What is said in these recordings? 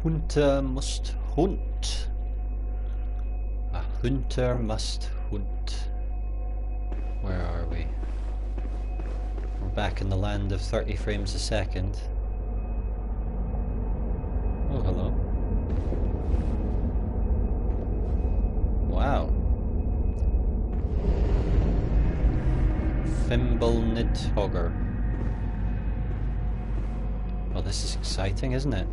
hunter must hunt. A hunter must hunt. Where are we? We're back in the land of 30 frames a second. Oh, hello. Wow. Thimble Nidhogger. Well, this is exciting, isn't it?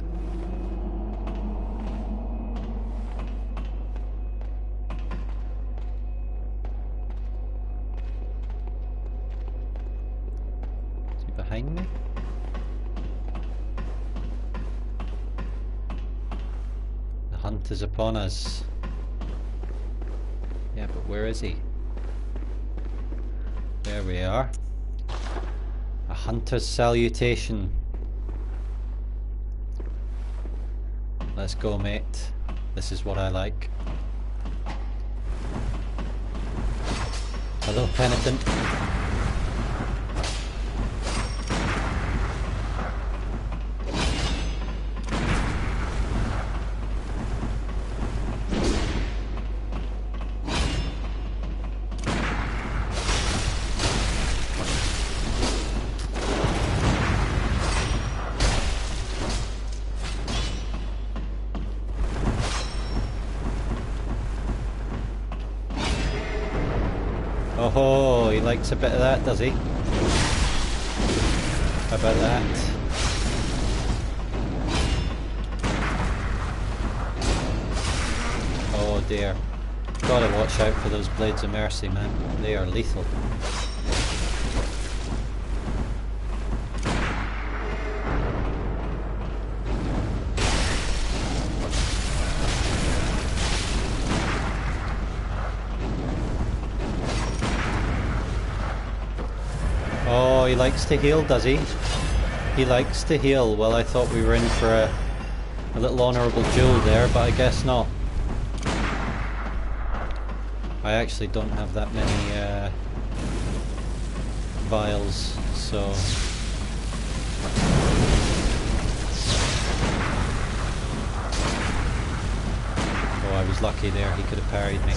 Is he behind me? The hunt is upon us. Yeah, but where is he? There we are. A hunter's salutation. Let's go, mate. This is what I like. Hello, penitent. Oh, he likes a bit of that, does he? How about that? Oh dear. Gotta watch out for those Blades of Mercy, man. They are lethal. Oh, he likes to heal, does he? He likes to heal. Well, I thought we were in for a little honourable duel there, but I guess not. I actually don't have that many vials, so... Oh, I was lucky there. He could have parried me.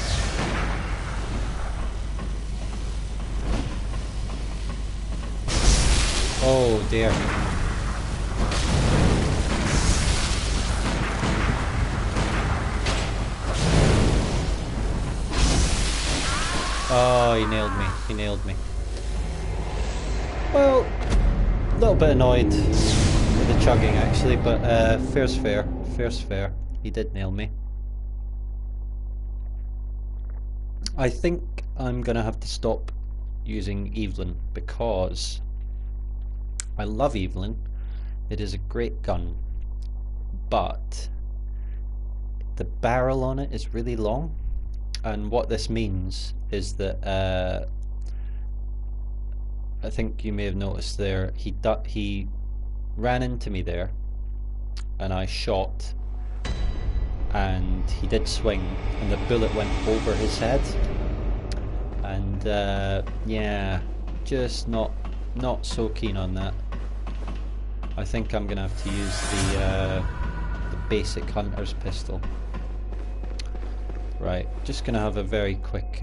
Oh dear. Oh, he nailed me. He nailed me. Well, a little bit annoyed with the chugging actually, but fair's fair. Fair's fair. He did nail me. I think I'm gonna have to stop using Evelyn because I love Evelyn. It is a great gun, but the barrel on it is really long, and what this means is that I think you may have noticed there, he ran into me there, and I shot, and he did swing, and the bullet went over his head, and yeah, just not so keen on that. I think I'm gonna have to use the basic hunter's pistol. Right, just gonna have a very quick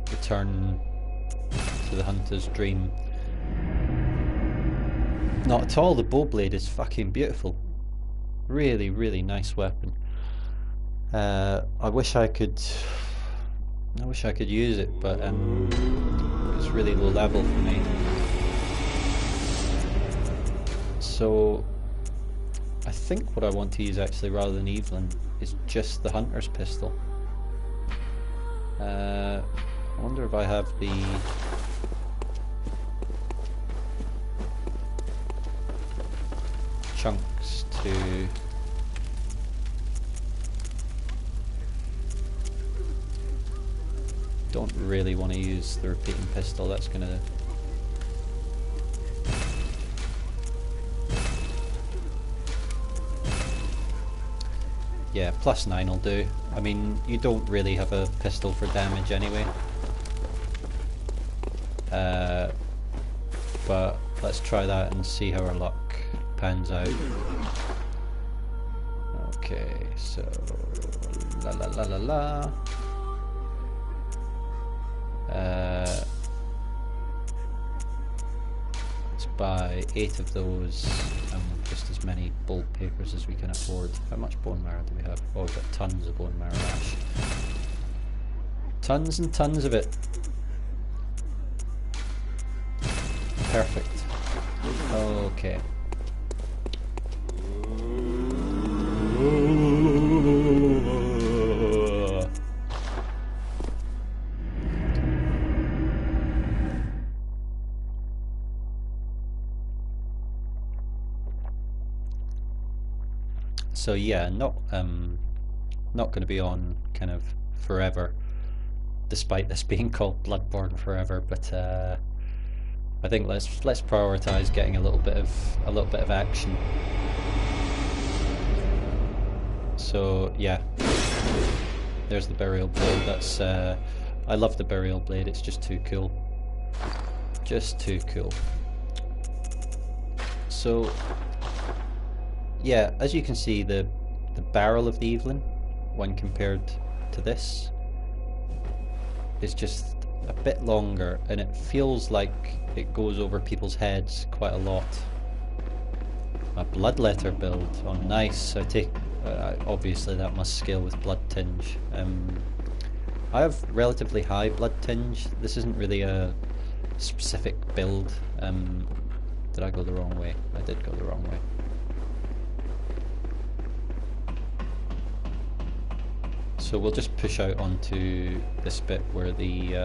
return to the hunter's dream. Not at all, the bow blade is fucking beautiful. Really, really nice weapon. I wish I could use it, but it's really low level for me. So I think what I want to use actually, rather than Evelyn, is just the hunter's pistol. I wonder if I have the chunks to... Don't really want to use the repeating pistol, that's gonna... Yeah, +9 will do. I mean, you don't really have a pistol for damage anyway. But let's try that and see how our luck pans out. Okay, so la la la la la. Let's buy 8 of those and just as many bolt papers as we can afford. How much bone marrow do we have? Oh, we've got tons of bone marrow ash. Tons and tons of it. Perfect. Okay. So yeah, not going to be on kind of forever, despite this being called Bloodborne Forever. But I think let's prioritize getting a little bit of action. So yeah, there's the burial blade. That's I love the burial blade. It's just too cool. Just too cool. So yeah, as you can see, the barrel of the Evelyn, when compared to this, is just a bit longer, and it feels like it goes over people's heads quite a lot. A bloodletter build. Oh, nice. I take. Obviously, that must scale with blood tinge. I have relatively high blood tinge. This isn't really a specific build. Did I go the wrong way? I did go the wrong way. So we'll just push out onto this bit where the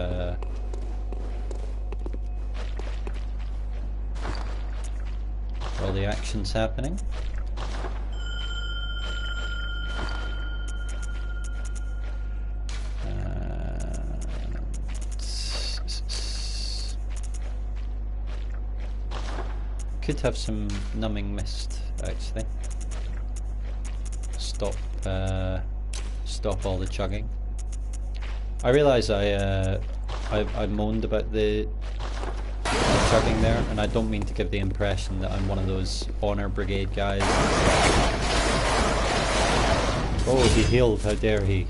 all the action's happening. Could have some numbing mist actually. Stop all the chugging. I realise I moaned about the chugging there, and I don't mean to give the impression that I'm one of those honour brigade guys. Oh, he healed, how dare he.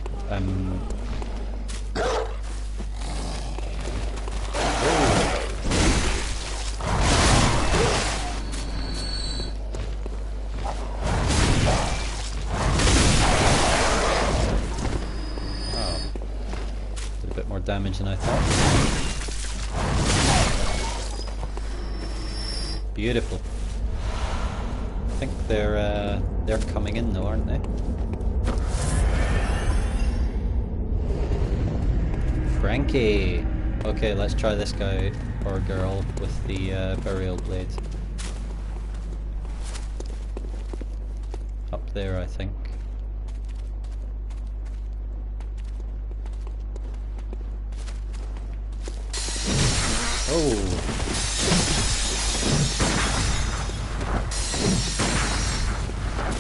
Damage than I thought. Beautiful. I think they're coming in though, aren't they? Frankie. Okay, let's try this guy or girl with the burial blade. Up there, I think. Oh.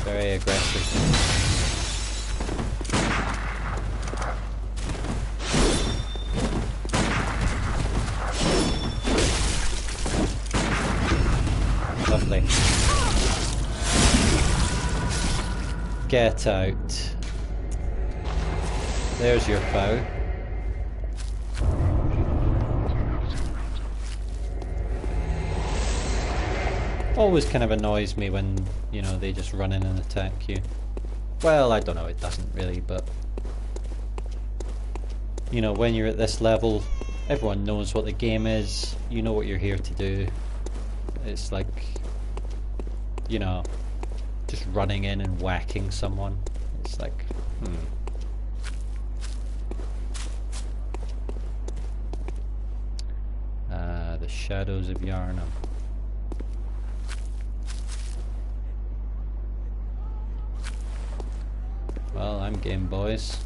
Very aggressive. Lovely. Get out. There's your foe. Always kind of annoys me when, you know, they just run in and attack you. Well, I don't know, it doesn't really, but you know, when you're at this level, everyone knows what the game is, you know what you're here to do. It's like, you know, just running in and whacking someone. It's like, the Shadows of Yharnam. Well, I'm game, boys.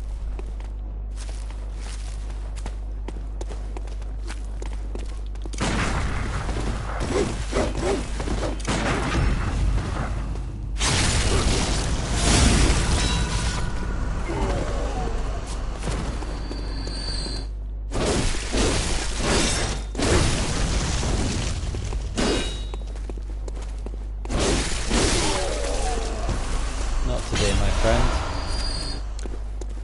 Not today, my friend.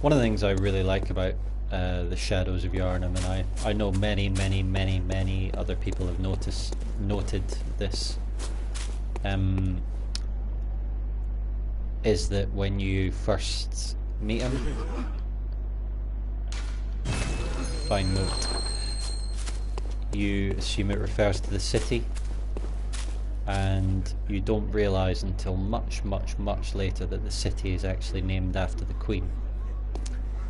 One of the things I really like about the Shadows of Yharnam, and I know many other people have noted this, is that when you first meet him, fine note, you assume it refers to the city, and you don't realise until much later that the city is actually named after the Queen,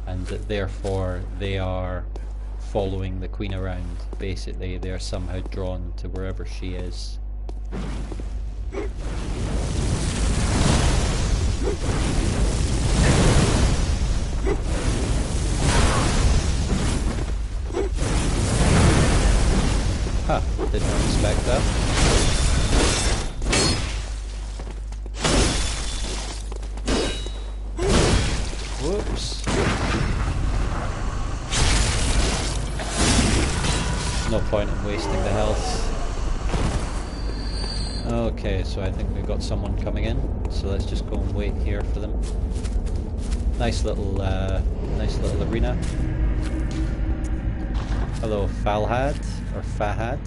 and that therefore they are following the Queen around. Basically, they are somehow drawn to wherever she is. Huh, didn't expect that. Whoops. No point in wasting the health. Okay, so I think we've got someone coming in, so let's just go and wait here for them. Nice little arena. Hello, Falhad, or Fahad.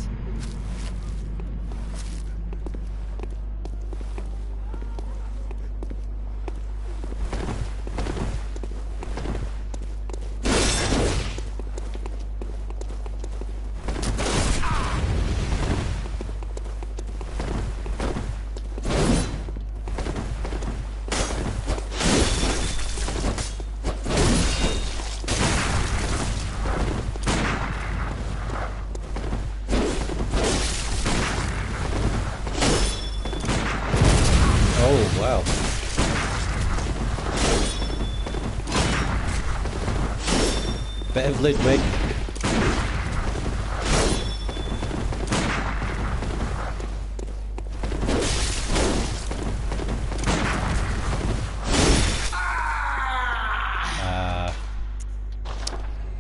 Wow. Bit of Ludwig.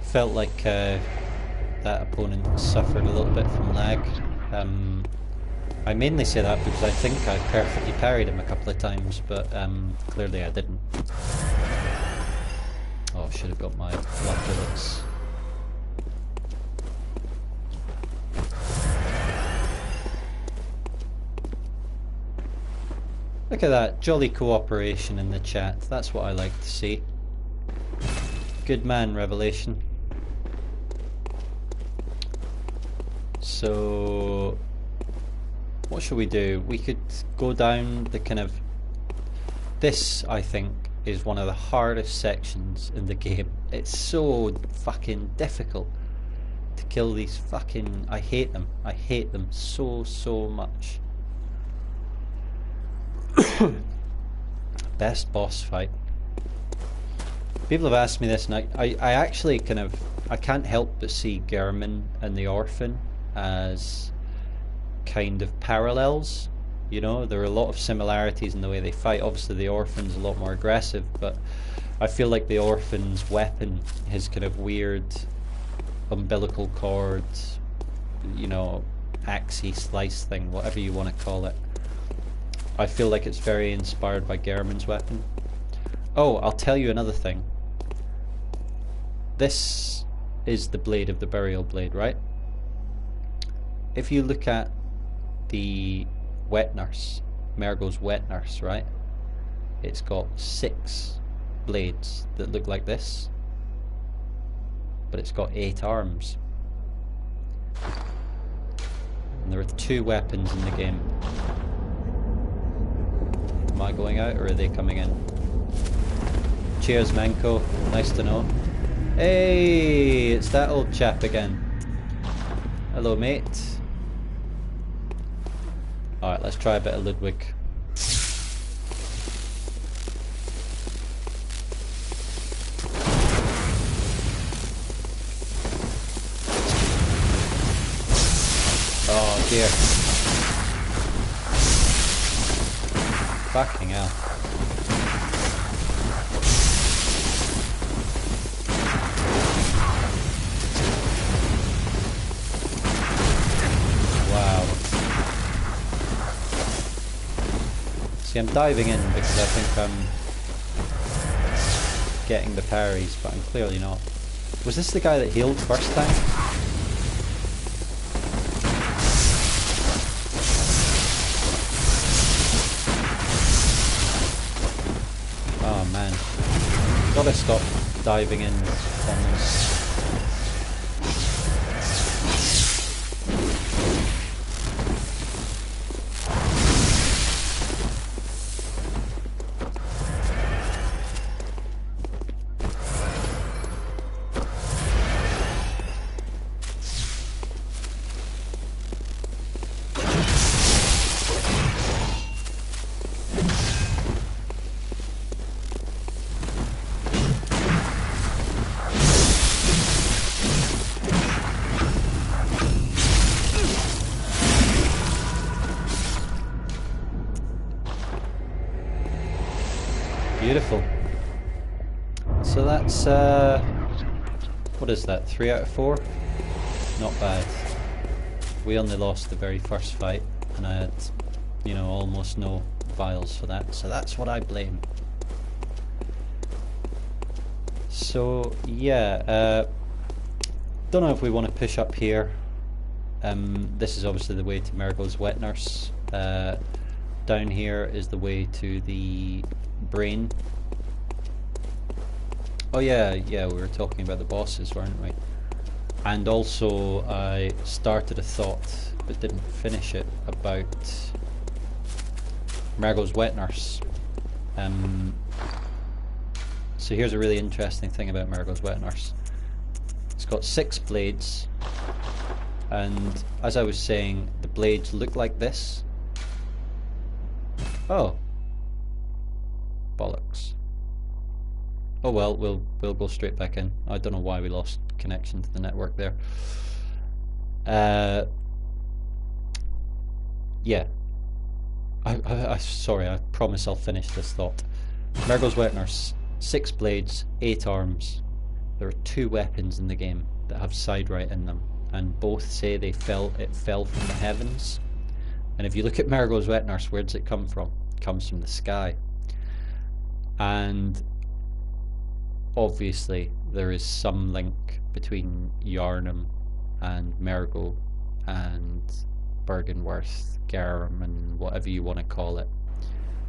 Felt like that opponent suffered a little bit from lag. I mainly say that because I think I perfectly parried him a couple of times, but clearly I didn't. Oh, I should have got my blood bullets. Look at that, jolly cooperation in the chat. That's what I like to see. Good man, Revelation. So what should we do? We could go down the kind of... This, I think, is one of the hardest sections in the game. It's so fucking difficult to kill these fucking... I hate them. I hate them so much. Best boss fight. People have asked me this, and I actually kind of... I can't help but see Gehrman and the Orphan as kind of parallels. You know, there are a lot of similarities in the way they fight. Obviously the Orphan's a lot more aggressive, but I feel like the Orphan's weapon, his kind of weird umbilical cord, you know, axey slice thing, whatever you want to call it, I feel like it's very inspired by Gehrman's weapon. Oh, I'll tell you another thing. This is the blade of the burial blade, right? If you look at the wet nurse, Mergo's wet nurse, right? It's got 6 blades that look like this, but it's got 8 arms. And there are 2 weapons in the game. Am I going out or are they coming in? Cheers, Manko. Nice to know. Hey, it's that old chap again. Hello, mate. Alright, let's try a bit of Ludwig. Oh dear. Fucking hell. Wow. See, I'm diving in because I think getting the parries, but I'm clearly not. Was this the guy that healed first time? Oh man. Gotta stop diving in on this. Beautiful. So that's, what is that, 3 out of 4? Not bad. We only lost the very first fight, and I had, you know, almost no vials for that, so that's what I blame. So, yeah, don't know if we want to push up here. This is obviously the way to Mergo's Wet Nurse. Down here is the way to the brain. Oh yeah, we were talking about the bosses, weren't we? And also I started a thought but didn't finish it about Mergo's Wet Nurse. So here's a really interesting thing about Mergo's Wet Nurse. It's got 6 blades, and as I was saying, the blades look like this. Oh. Bollocks. Oh well, we'll go straight back in. I don't know why we lost connection to the network there. Yeah. I sorry, I promise I'll finish this thought. Mergo's Wet Nurse, 6 blades, 8 arms. There are 2 weapons in the game that have side right in them, and both say it fell from the heavens. And if you look at Mergo's Wet Nurse, where does it come from? It comes from the sky. And obviously there is some link between Yharnam and Mergo and Byrgenwerth, Garum, and whatever you want to call it.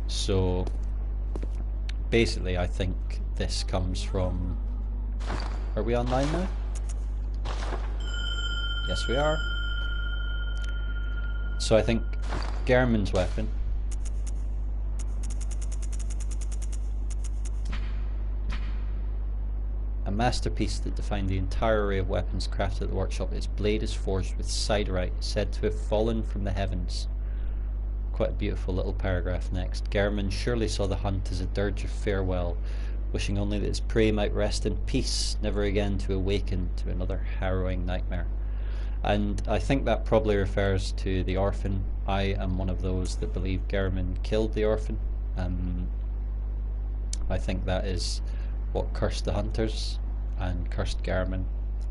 So basically I think this comes from... Are we online now? Yes we are. So I think Gehrman's weapon a masterpiece that defined the entire array of weapons crafted at the workshop. Its blade is forged with siderite, said to have fallen from the heavens. Quite a beautiful little paragraph next. Gehrman surely saw the hunt as a dirge of farewell, wishing only that his prey might rest in peace, never again to awaken to another harrowing nightmare. And I think that probably refers to the orphan. I am one of those that believe Gehrman killed the orphan. I think that is what cursed the hunters and cursed Gehrman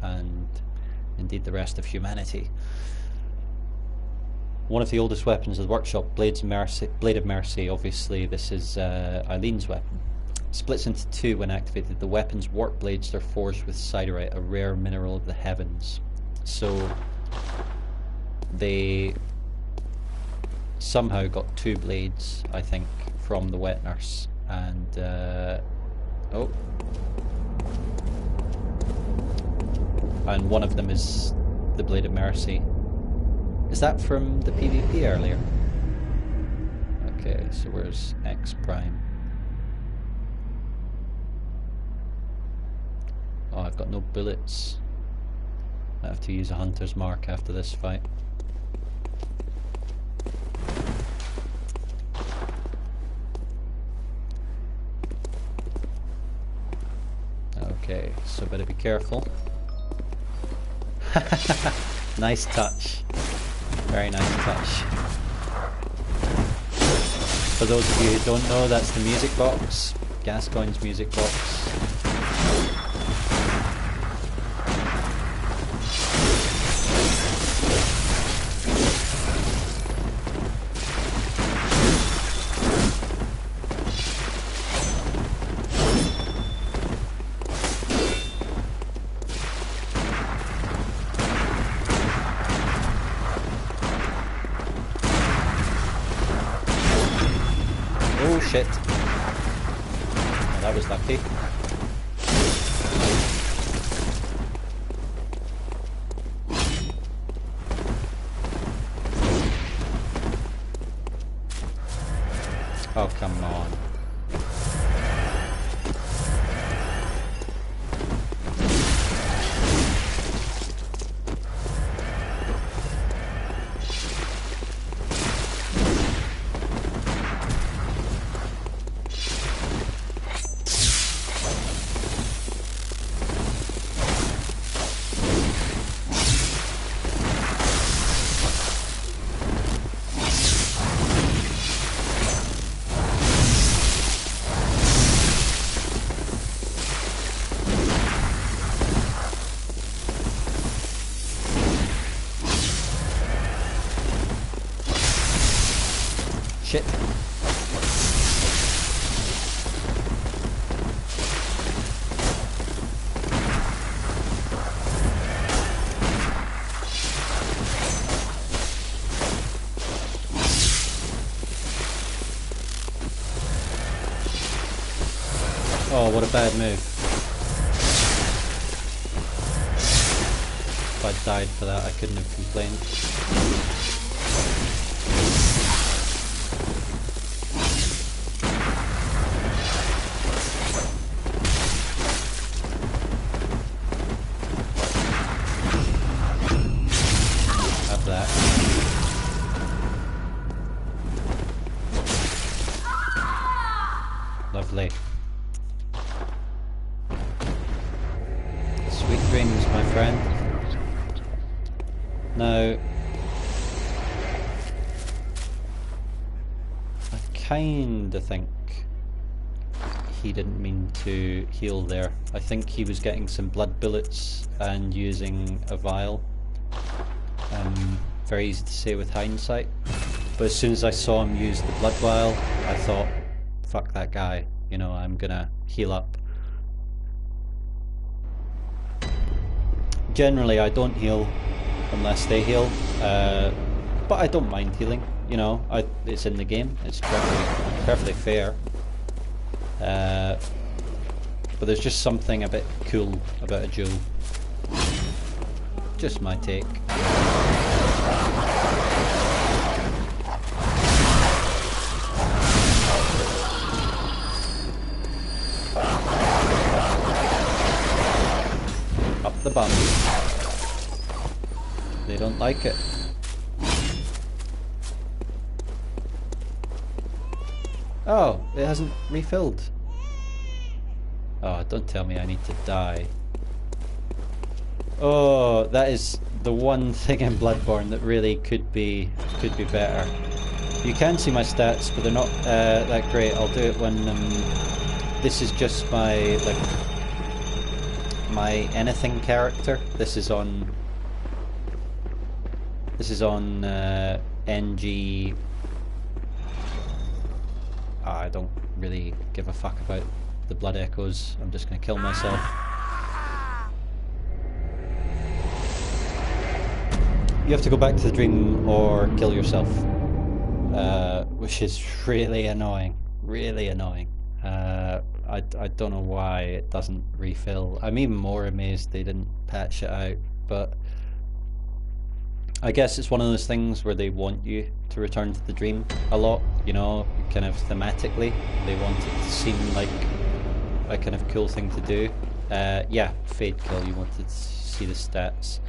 and indeed the rest of humanity. One of the oldest weapons of the workshop, Blade of Mercy, obviously this is Eileen's weapon. Splits into 2 when activated. The weapon's warp blades are forged with siderite, a rare mineral of the heavens. So they somehow got 2 blades, I think, from the Wet Nurse, and oh, and one of them is the Blade of Mercy. Is that from the PvP earlier? Okay, so where's X Prime? Oh, I've got no bullets. I have to use a hunter's mark after this fight. Okay, so better be careful. Nice touch. Very nice touch. For those of you who don't know, that's the music box. Gascoigne's music box. Oh shit. Well, that was lucky. Oh, come on. Shit. Oh, what a bad move. If I died for that, I couldn't have complained. Lovely. Sweet dreams, my friend. Now, I kinda think he didn't mean to heal there. I think he was getting some blood bullets and using a vial. Very easy to say with hindsight. But as soon as I saw him use the blood vial, I thought, fuck that guy, you know, I'm gonna heal up. Generally I don't heal unless they heal, but I don't mind healing, you know, it's in the game, it's perfectly fair. But there's just something a bit cool about a duel. Just my take. Up the bum. They don't like it. Oh, it hasn't refilled. Oh, don't tell me I need to die. Oh, that is the one thing in Bloodborne that really could be better. You can see my stats, but they're not that great. I'll do it when this is just my my anything character. This is on NG. I don't really give a fuck about the blood echoes. I'm just gonna kill myself. You have to go back to the dream or kill yourself, which is really annoying. Really annoying. I don't know why it doesn't refill. I'm even more amazed they didn't patch it out, but I guess it's one of those things where they want you to return to the dream a lot, you know, kind of thematically. They want it to seem like a kind of cool thing to do. Yeah, Fade Kill, you wanted to see the stats.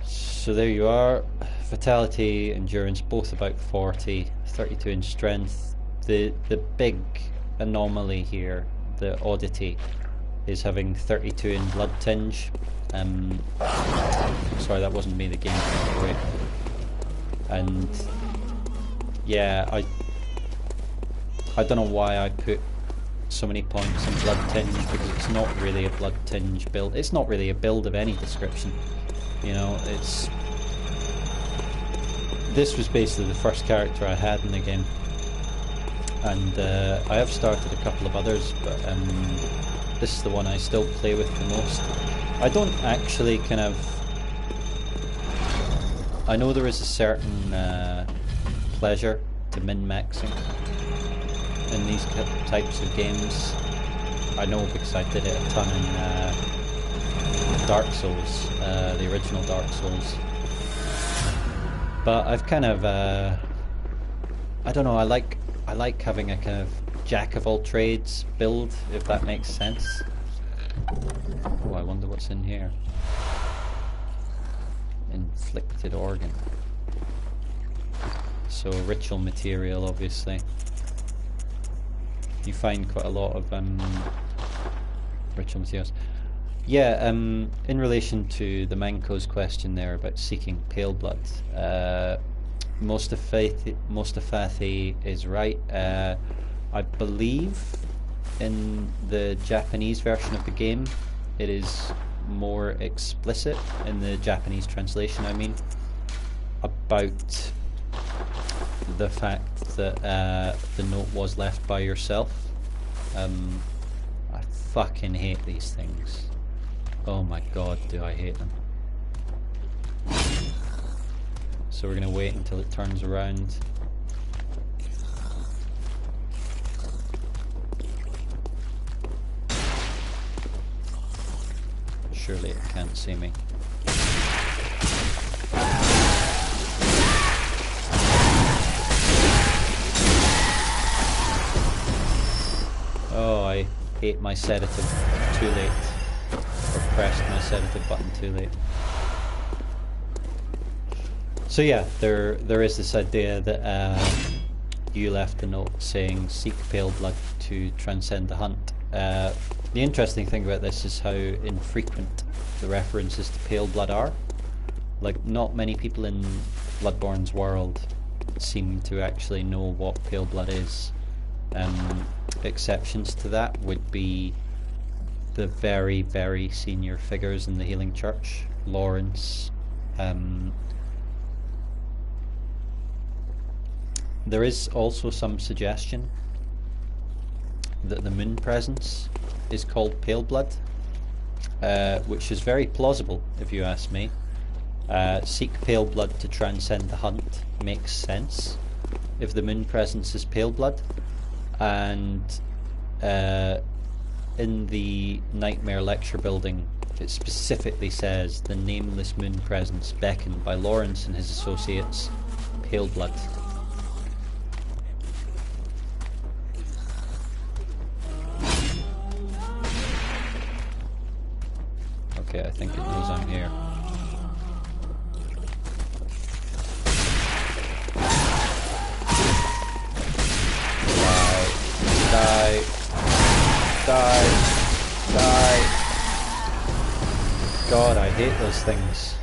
So there you are. Vitality, endurance, both about 40, 32 in strength. The big anomaly here, the oddity, is having 32 in blood tinge. Sorry, that wasn't me, the game went away. And yeah, I don't know why I put so many points in blood tinge, because it's not really a blood tinge build. It's not really a build of any description, you know. This was basically the first character I had in the game, and I have started a couple of others, but this is the one I still play with the most. I don't actually I know there is a certain pleasure to min-maxing in these types of games. I know because I did it a ton in Dark Souls, the original Dark Souls. But I've kind of, I don't know, I like having a kind of jack of all trades build, if that makes sense. Oh, I wonder what's in here. Inflicted organ. So ritual material, obviously. You find quite a lot of ritual materials. Yeah, in relation to the Manco's question there about seeking pale blood, Mostafathi is right. I believe in the Japanese version of the game it is more explicit, in the Japanese translation I mean, about the fact that the note was left by yourself. I fucking hate these things. Oh my god, do I hate them. So we're gonna wait until it turns around. Surely it can't see me. Oh, I ate my sedative too late. Or pressed my sedative button too late. So yeah, there is this idea that you left a note saying seek pale blood to transcend the hunt. The interesting thing about this is how infrequent the references to pale blood are. Like, not many people in Bloodborne's world seem to actually know what pale blood is. Exceptions to that would be the very, very senior figures in the Healing Church. Lawrence. There is also some suggestion that the moon presence is called pale blood, which is very plausible if you ask me. Seek pale blood to transcend the hunt makes sense if the moon presence is pale blood, and in the Nightmare Lecture building it specifically says the nameless moon presence beckoned by Lawrence and his associates pale blood. Okay, I think it knows I'm here. Die. Die. Die. God, I hate those things.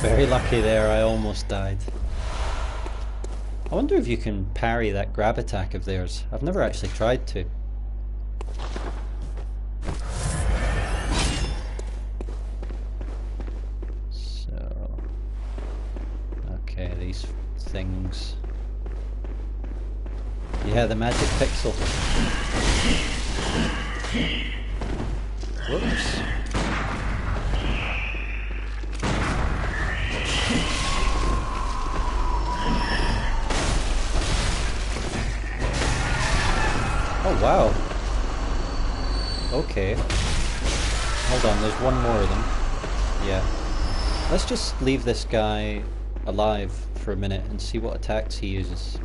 Very lucky there, I almost died. I wonder if you can parry that grab attack of theirs. I've never actually tried to. So... okay, these things... yeah, the magic pixel. Whoops. Oh wow. Okay. Hold on, there's one more of them. Yeah. Let's just leave this guy alive for a minute and see what attacks he uses.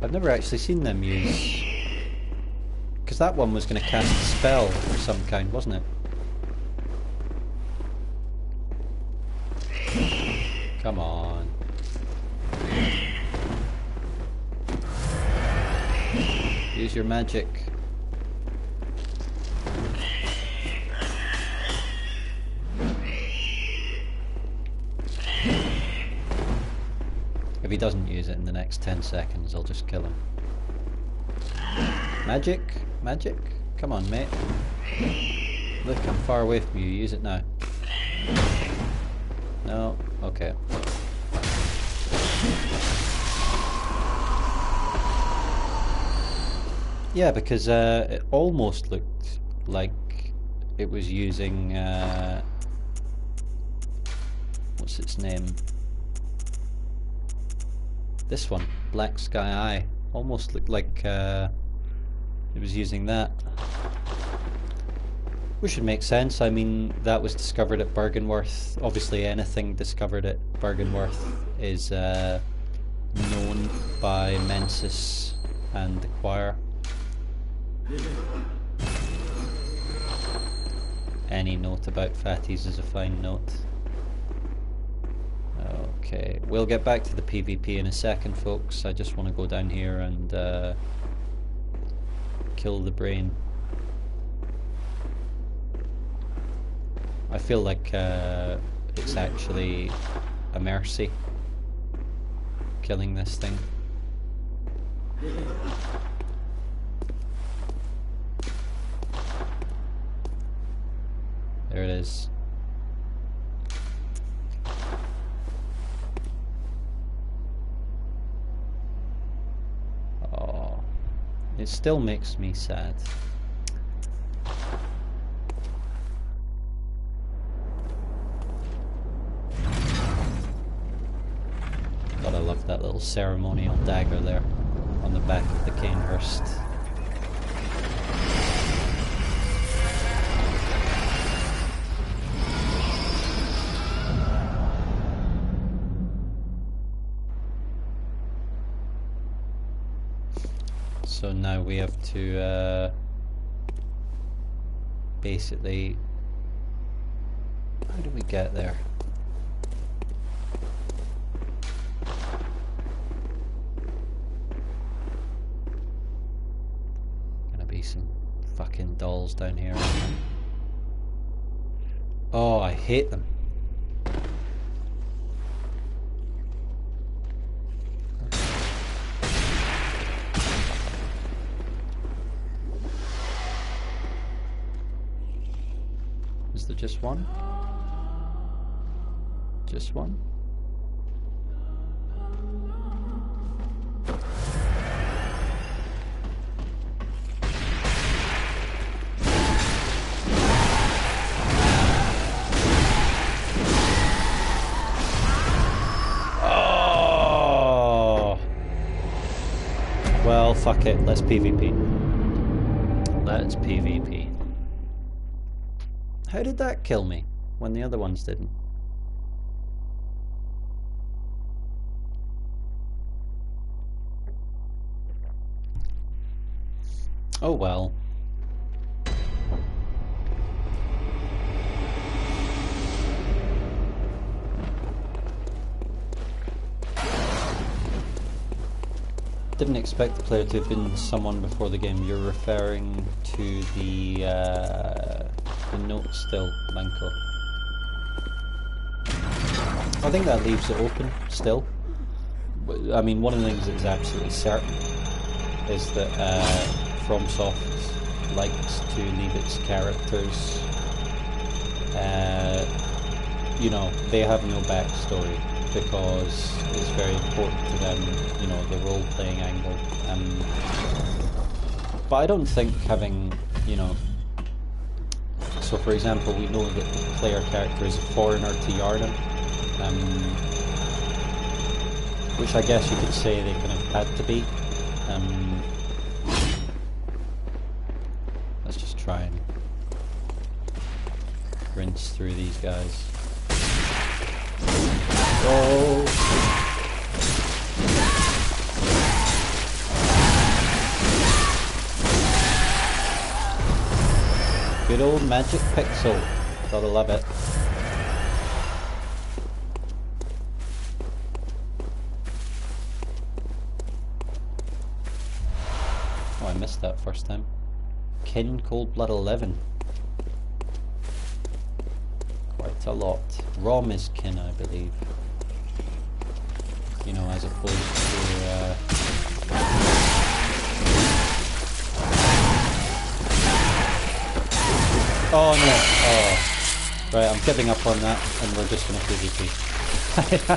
I've never actually seen them use... because that one was going to cast a spell of some kind, wasn't it? Come on. Use your magic. If he doesn't use it in the next 10 seconds, I'll just kill him. Magic? Magic? Come on, mate. Look, I'm far away from you. Use it now. No? Okay. Yeah, because it almost looked like it was using... what's its name? This one, Black Sky Eye. Almost looked like it was using that. Which should make sense. I mean, that was discovered at Bergenworth. Obviously, anything discovered at Bergenworth is known by Mensis and the choir. Any note about fatties is a fine note. Okay, we'll get back to the PvP in a second, folks. I just want to go down here and kill the brain. I feel like it's actually a mercy killing this thing. There it is. Oh, it still makes me sad. God, I love that little ceremonial dagger there on the back of the Canehurst. So now we have to basically, how do we get there? Gonna be some fucking dolls down here. Oh, I hate them. Is there just one? Just one? Oh! Well, fuck it. Let's PvP. Let's PvP. How did that kill me when the other ones didn't? Oh well. Didn't expect the player to have been someone before the game. You're referring to the note still, Manko. I think that leaves it open still. I mean, one of the things that's absolutely certain is that FromSoft likes to leave its characters, you know, they have no backstory because it's very important to them, you know, the role-playing angle. But I don't think having, you know, so for example, we know that the player character is a foreigner to Yharnam, which I guess you could say they kind of had to be. Let's just try and rinse through these guys. Oh! Good old magic pixel. Gotta love it. Oh, I missed that first time. Kin Cold Blood 11. Quite a lot. Rom is kin, I believe. You know, as opposed to Oh no! Oh. Right, I'm giving up on that and we're just gonna PvP.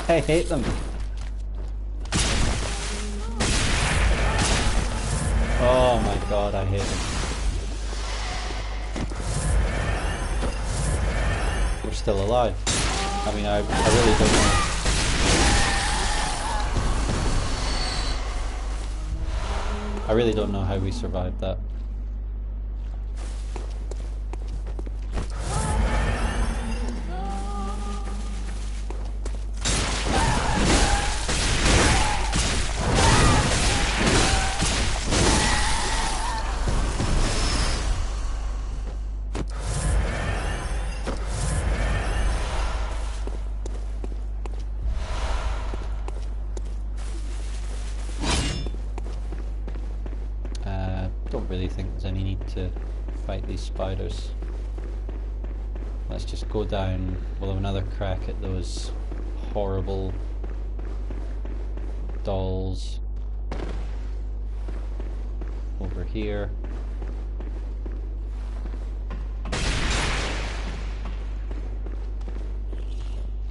I hate them. Oh my god, I hate them. We're still alive. I mean, I really don't know. I really don't know how we survived that. Don't really think there's any need to fight these spiders. Let's just go down. We'll have another crack at those horrible dolls over here.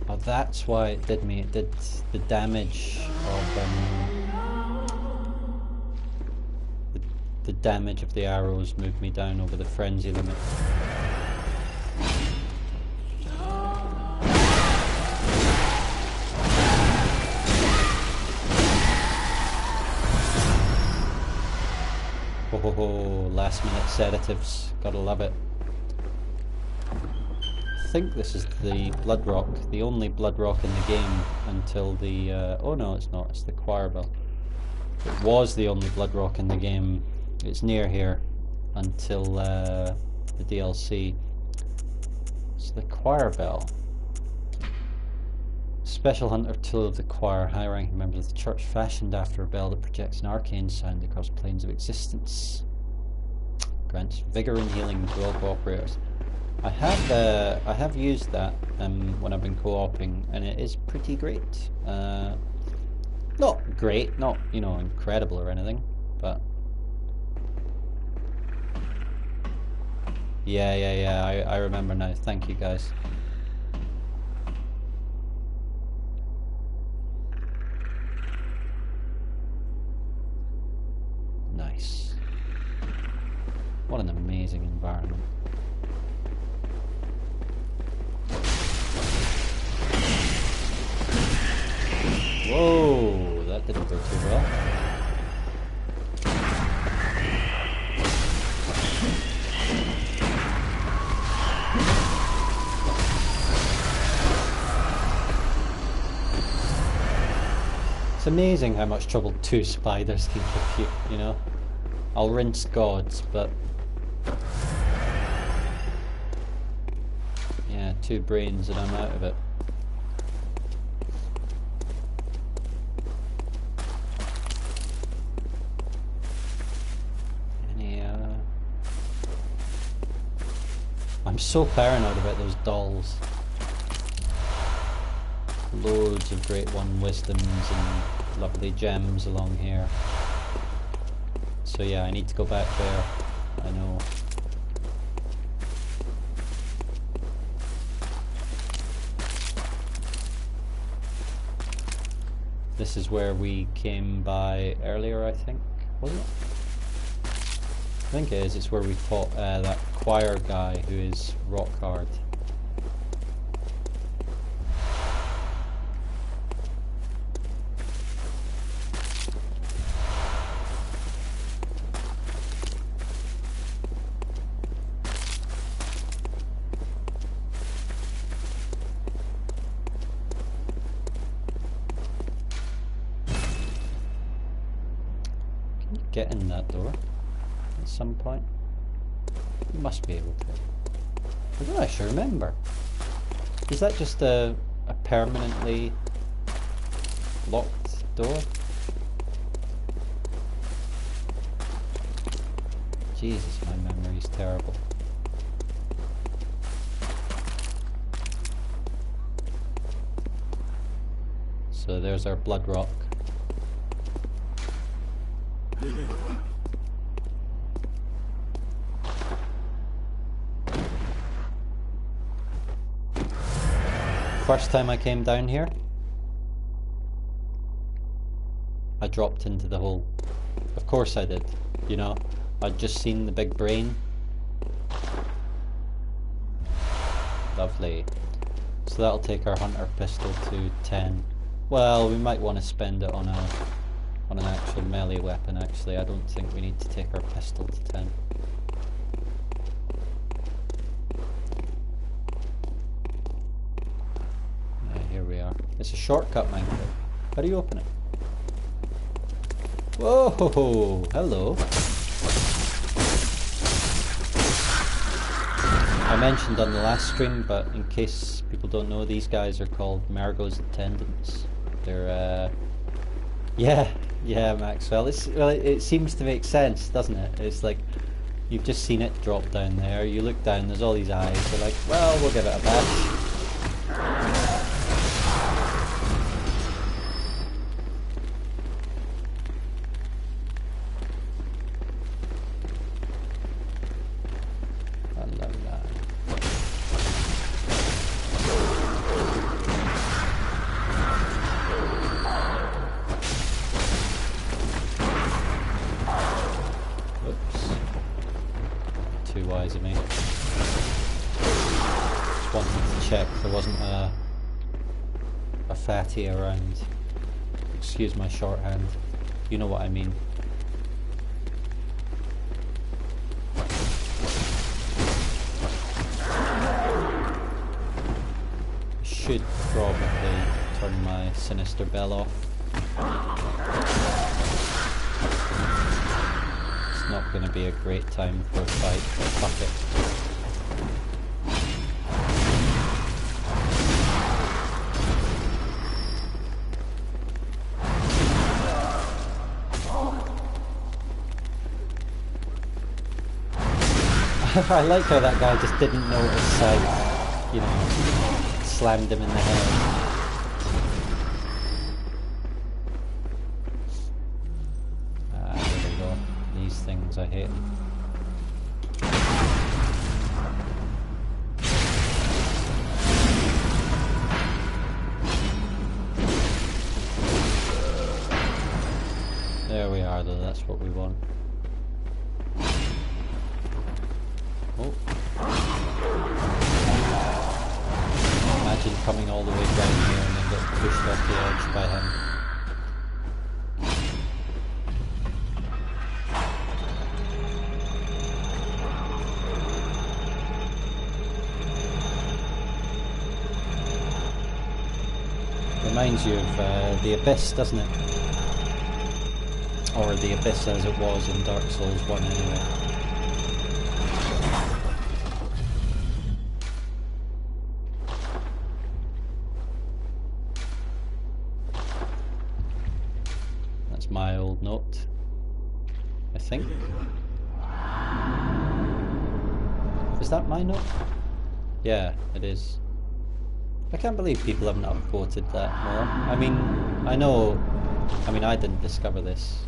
Oh, that's why it did me. It did the damage of the damage of the arrows moved me down over the frenzy limit. Ho ho ho, last minute sedatives, gotta love it. I think this is the blood rock, the only blood rock in the game until the, oh no it's not, it's the choir bell. It was the only blood rock in the game. It's near here until the DLC. It's the choir bell. Special hunter tool of the choir, high-ranking members of the church, fashioned after a bell that projects an arcane sound across planes of existence. Grants vigor and healing to all cooperators. I have used that when I've been co-oping, and it is pretty great. Not great, not incredible or anything, but yeah. I remember now. Thank you guys. Nice. What an amazing environment. Whoa, that didn't go too well. It's amazing how much trouble 2 spiders can give you, you know? I'll rinse gods, but yeah, 2 brains and I'm out of it. I'm so paranoid about those dolls. Loads of Great One wisdoms and lovely gems along here. So yeah, I need to go back there. I know. This is where we came by earlier, I think. Was it? I think it is. It's where we fought that choir guy who is rock hard. Can you get in that door at some point? You must be able to. I don't actually remember. Is that just a permanently locked door? Jesus, my memory's terrible. So there's our blood rock. First time I came down here, I dropped into the hole. Of course I did, you know. I'd just seen the big brain. Lovely. So that'll take our hunter pistol to 10. Well, we might want to spend it on an actual melee weapon actually. I don't think we need to take our pistol to 10. Yeah, here we are. It's a shortcut minecart. How do you open it? Whoa! Hello! I mentioned on the last stream, but in case people don't know, these guys are called Margot's attendants. They're, yeah, Maxwell. It seems to make sense, doesn't it? It's like, you've just seen it drop down there, you look down, there's all these eyes, they're like, well, we'll give it a bash. Fatty around. Excuse my shorthand. You know what I mean. I should probably turn my sinister bell off. It's not going to be a great time for a fight, but fuck it. I like how that guy just didn't notice I, you know, slammed him in the head. There we go. These things, I hate them. There we are though, that's what we want. Oh. Imagine coming all the way down here and then getting pushed off the edge by him. Reminds you of the Abyss, doesn't it? Or the Abyss as it was in Dark Souls 1 anyway. That's my old note, I think. Is that my note? Yeah, it is. I can't believe people haven't upvoted that more. I mean, I didn't discover this.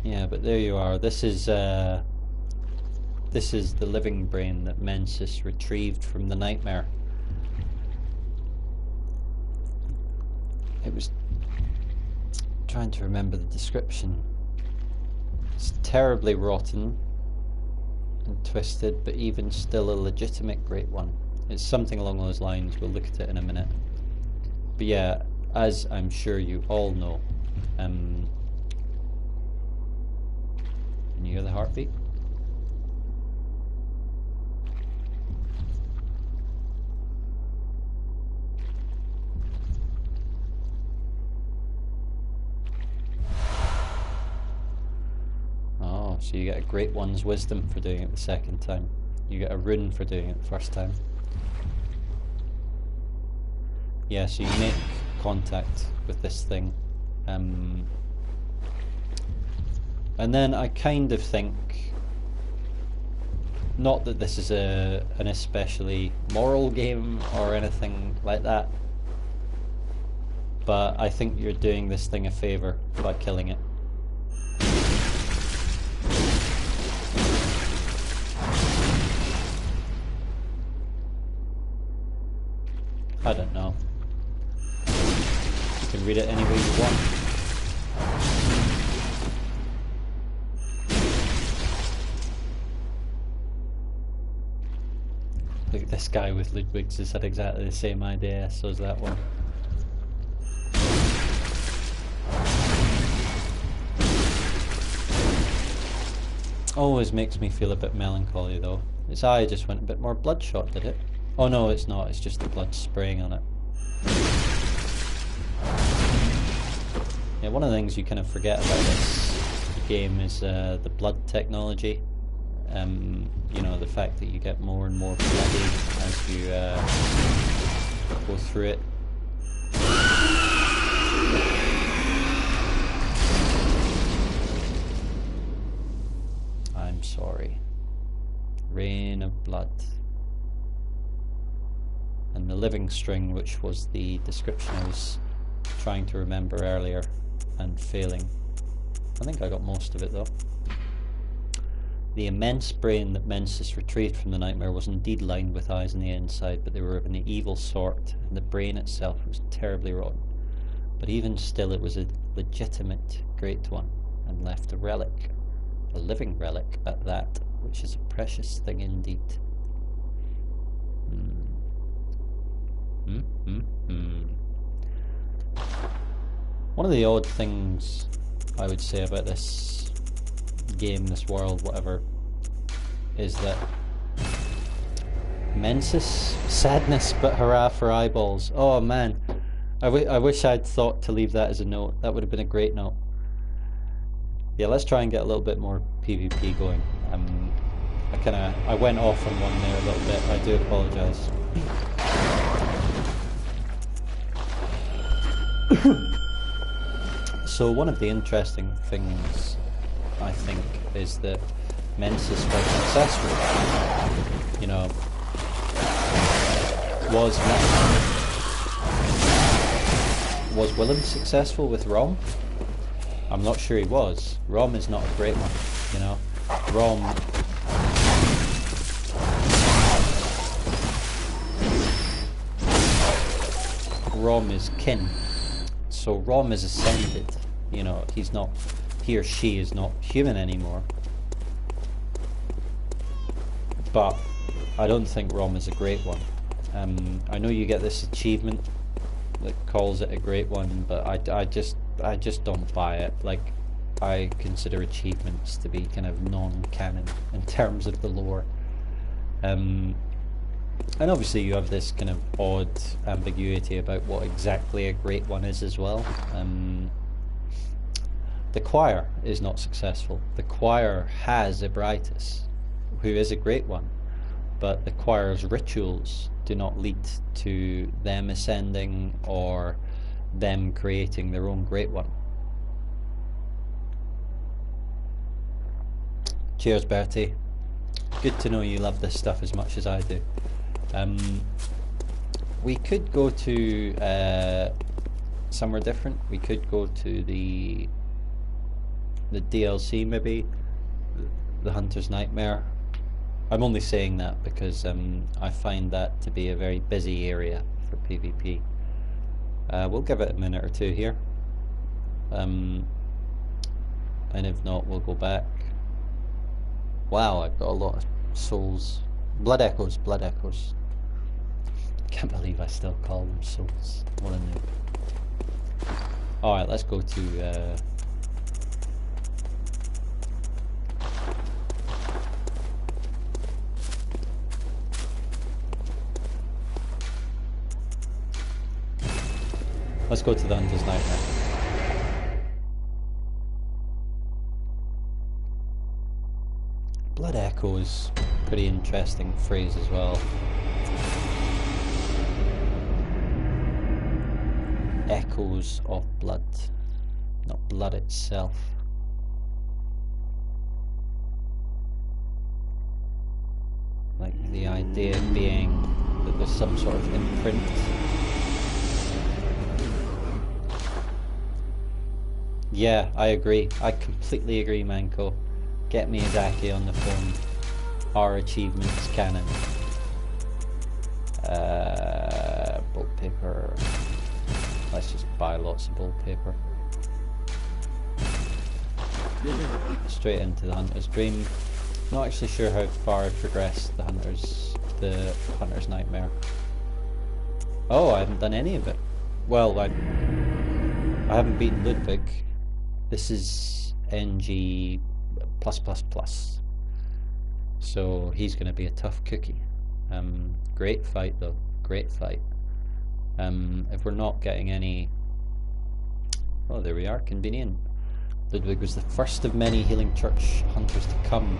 Yeah, but there you are. This is the living brain that Mensis retrieved from the nightmare. It was trying to remember the description. It's terribly rotten and twisted, but even still a legitimate great one. It's something along those lines. We'll look at it in a minute. But yeah, as I'm sure you all know, can you hear the heartbeat? Oh, so you get a great one's wisdom for doing it the second time. You get a rune for doing it the first time. Yeah, so you make contact with this thing. And then I kind of think, not that this is an especially moral game or anything like that, but I think you're doing this thing a favour by killing it. don't know. You can read it any way you want. Look, this guy with Ludwig's has had exactly the same idea, so is that one. Always makes me feel a bit melancholy though. Its eye just went a bit more bloodshot, did it? Oh no, it's not, it's just the blood spraying on it. Yeah, one of the things you kind of forget about this game is the blood technology. You know, the fact that you get more and more bloody as you go through it. I'm sorry. Rain of blood. And the living string, which was the description I was trying to remember earlier and failing. I think I got most of it though. The immense brain that Mensis retrieved from the nightmare was indeed lined with eyes on the inside, but they were of an evil sort, and the brain itself was terribly rotten. But even still it was a legitimate great one, and left a relic, a living relic at that, which is a precious thing indeed. One of the odd things I would say about this game, this world, whatever, is that Mensis, sadness but hurrah for eyeballs. Oh man, I wish I'd thought to leave that as a note. That would have been a great note. Yeah, let's try and get a little bit more PvP going. I went off on one there a little bit. I do apologise. So one of the interesting things, I think, is that Mensis was successful. You know, was Willem successful with Rom? I'm not sure he was. Rom is not a great one, you know. Rom is kin. So Rom is ascended. You know, he or she is not human anymore. But I don't think Rom is a great one. I know you get this achievement that calls it a great one, but I just don't buy it. Like, I consider achievements to be kind of non-canon in terms of the lore. And obviously you have this kind of odd ambiguity about what exactly a great one is as well. The choir is not successful. The choir has Ebrightus, who is a great one, but the choir's rituals do not lead to them ascending or them creating their own great one. Cheers, Bertie. Good to know you love this stuff as much as I do. We could go to somewhere different. We could go to the DLC, maybe the Hunter's Nightmare. I'm only saying that because I find that to be a very busy area for PvP. We'll give it a minute or two here, and if not, we'll go back. Wow, I've got a lot of souls. Blood echoes. Can't believe I still call them souls. What a noob. Alright, let's go to let's go to the Hunter's Nightmare. Blood echo is a pretty interesting phrase as well. Echoes of blood, not blood itself. Like the idea being that there's some sort of imprint. Yeah, I agree. I completely agree, Manko. Get me Izaki on the phone. Our achievements canon. bolt paper. Let's just buy lots of bolt paper. Straight into the Hunter's Dream. Not actually sure how far I've progressed the Hunter's Nightmare. Oh, I haven't done any of it. Well, I haven't beaten Ludwig. This is NG+++. So he's going to be a tough cookie. Great fight though. Great fight. If we're not getting any... Oh, there we are. Convenient. Ludwig was the first of many Healing Church hunters to come.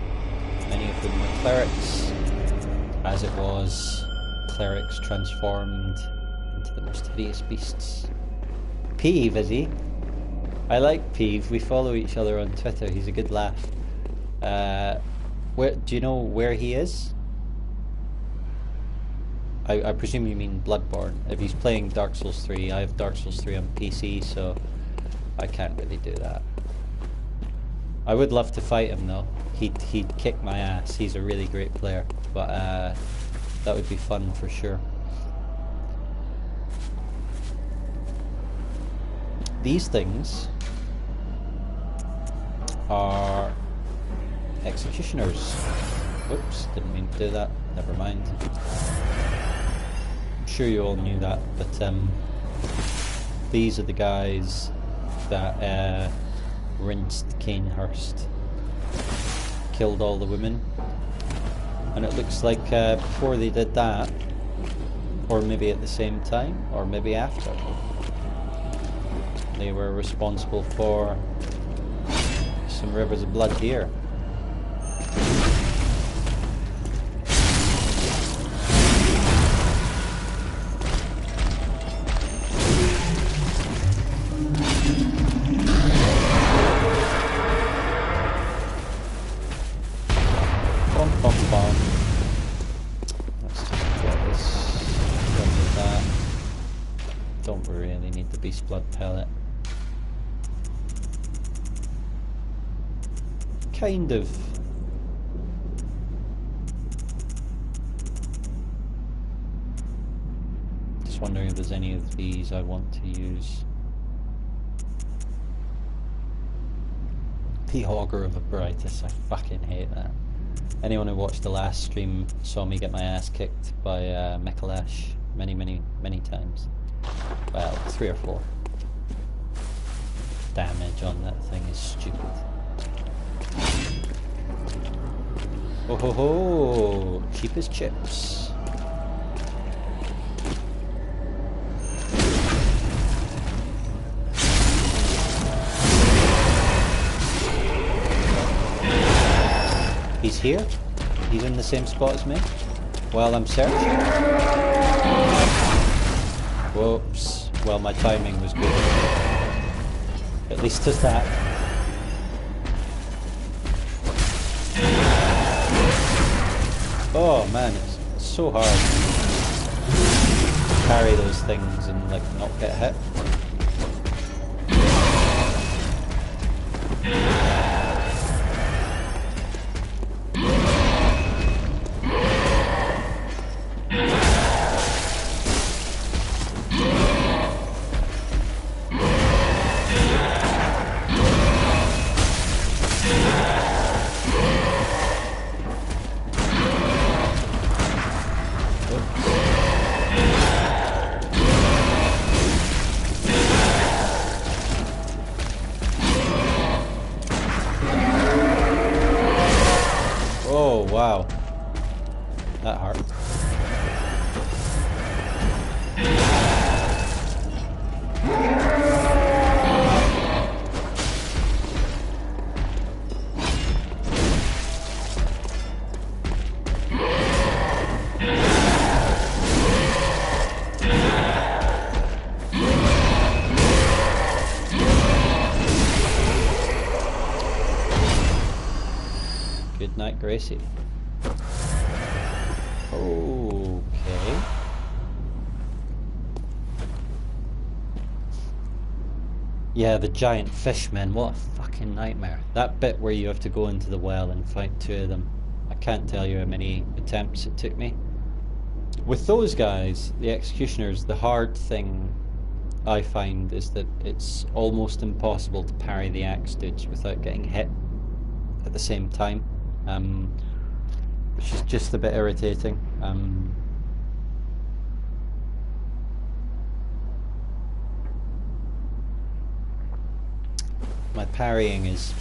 Many of them were clerics, as it was clerics transformed into the most hideous beasts. Peeve, is he? I like Peeve. We follow each other on Twitter. He's a good laugh. Where do you know where he is? I presume you mean Bloodborne. If he's playing Dark Souls 3, I have Dark Souls 3 on PC, so I can't really do that. I would love to fight him though. He'd kick my ass. He's a really great player, but that would be fun for sure. These things are executioners. Whoops, didn't mean to do that. Never mind. I'm sure you all knew that, but these are the guys that rinsed Canehurst, killed all the women, and it looks like before they did that, or maybe at the same time, or maybe after, they were responsible for some rivers of blood here. Blood pellet. Kind of. Just wondering if there's any of these I want to use. The Augur of Abritus, I fucking hate that. Anyone who watched the last stream saw me get my ass kicked by Mikalash many times. Well, 3 or 4. Damage on that thing is stupid. Oh ho ho! Cheap as chips. He's here? He's in the same spot as me? While I'm searching? Whoops. Well, my timing was good. At least there's that. Oh man, it's so hard to carry those things and like not get hit. Wow, that hurt. Good night, Gracie. Okay. Yeah, the giant fish, man. What a fucking nightmare. That bit where you have to go into the well and fight 2 of them. I can't tell you how many attempts it took me. With those guys, the executioners, the hard thing I find is that it's almost impossible to parry the axe dodge without getting hit at the same time, which is just a bit irritating. My parrying is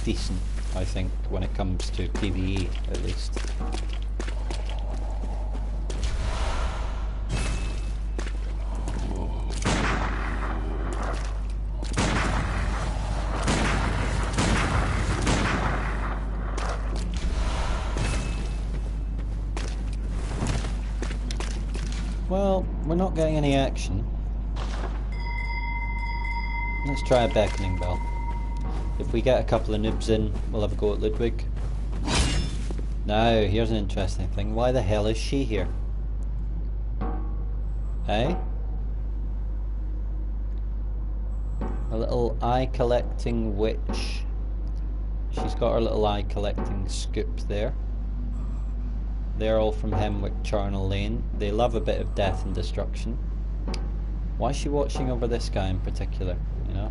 decent, I think, when it comes to PvE at least. Well, we're not getting any action. Let's try a beckoning bell. If we get a couple of noobs in, we'll have a go at Ludwig. Now, here's an interesting thing. Why the hell is she here? Eh? A little eye collecting witch. She's got her little eye collecting scoop there. They're all from Hemwick Charnel Lane. They love a bit of death and destruction. Why is she watching over this guy in particular, you know?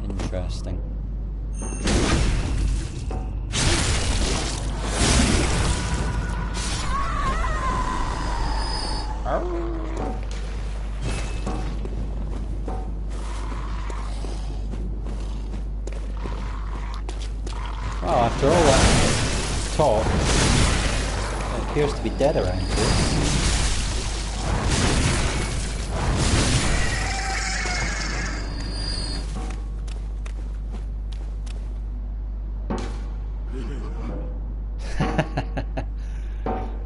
Interesting. Well, after all that talk, it appears to be dead around here.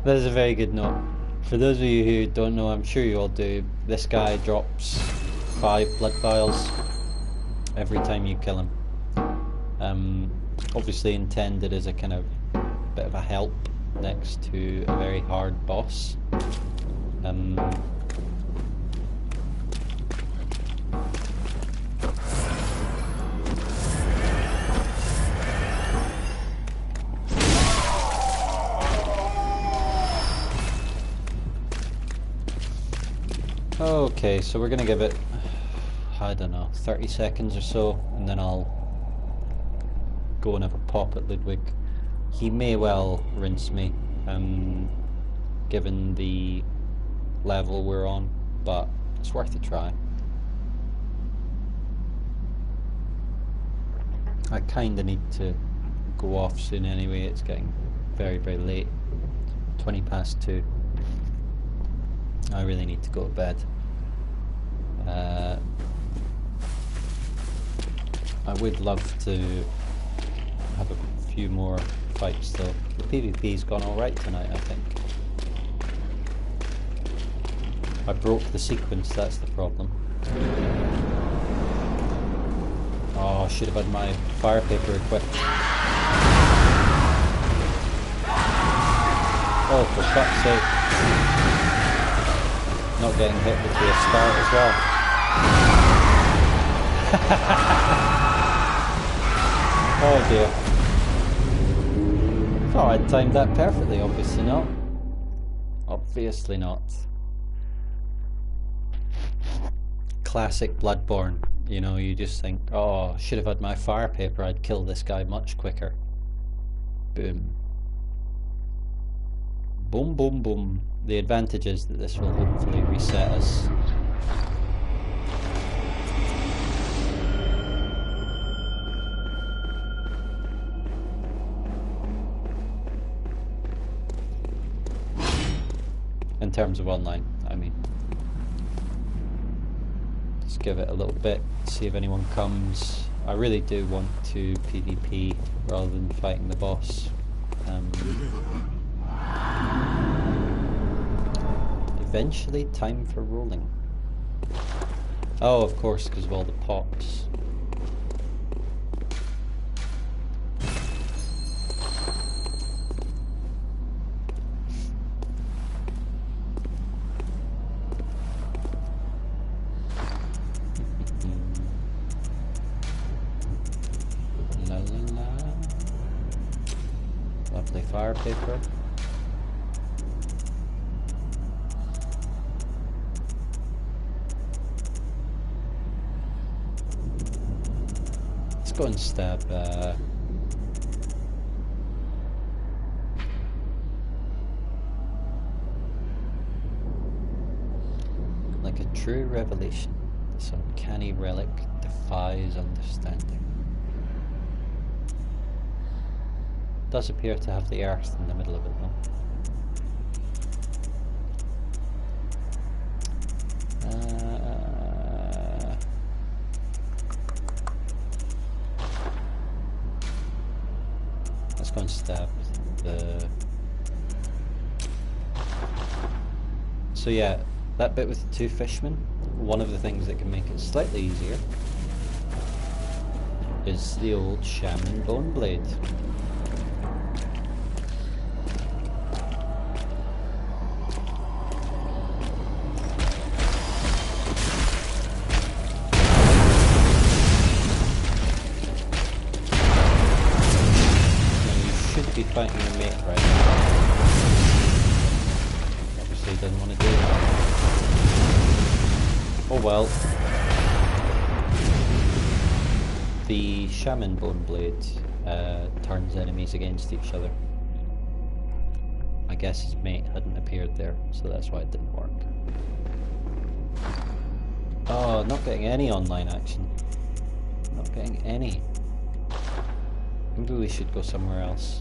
That is a very good note. For those of you who don't know, I'm sure you all do, this guy drops 5 blood vials every time you kill him. Obviously intended as a kind of bit of a help next to a very hard boss. Okay, so we're gonna give it, I don't know, 30 seconds or so, and then I'll go and have a pop at Ludwig. He may well rinse me, given the level we're on, but it's worth a try. I kinda need to go off soon anyway, it's getting very, very late. 20 past 2. I really need to go to bed. I would love to have a few more fights though. The PvP's gone alright tonight, I think. I broke the sequence, that's the problem. Oh, I should have had my fire paper equipped. Oh, for fuck's sake. Not getting hit would be a start as well. Oh dear. Thought I'd timed that perfectly, obviously not. Obviously not. Classic Bloodborne. You know, you just think, oh, should have had my fire paper, I'd kill this guy much quicker. Boom. Boom, boom, boom. The advantage is that this will hopefully reset us. In terms of online, I mean. Just give it a little bit, see if anyone comes. I really do want to PvP rather than fighting the boss. Eventually, time for rolling. Oh, of course, because of all the pops. La la la. Lovely fire paper. go and stab like a true revelation. This uncanny relic defies understanding. Does appear to have the earth in the middle of it though. Let's go and stab the... So yeah, that bit with the two fishmen, one of the things that can make it slightly easier is the old shaman bone blade. Be fighting your mate right now. Obviously didn't want to do that. Oh well. The shaman bone blade turns enemies against each other. I guess his mate hadn't appeared there, so that's why it didn't work. Oh, not getting any online action. Not getting any. Maybe we should go somewhere else.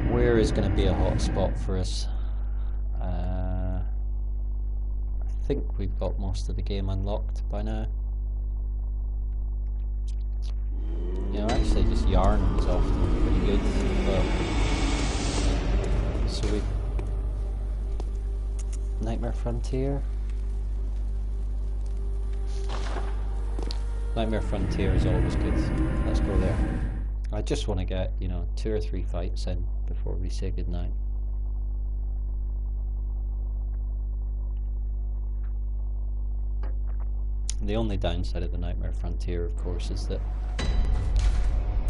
Where is going to be a hot spot for us? I think we've got most of the game unlocked by now. You know, actually just yarn is often pretty good. But so we... Nightmare Frontier? Nightmare Frontier is always good. Let's go there. I just want to get, you know, 2 or 3 fights in before we say goodnight. The only downside of the Nightmare Frontier, of course, is that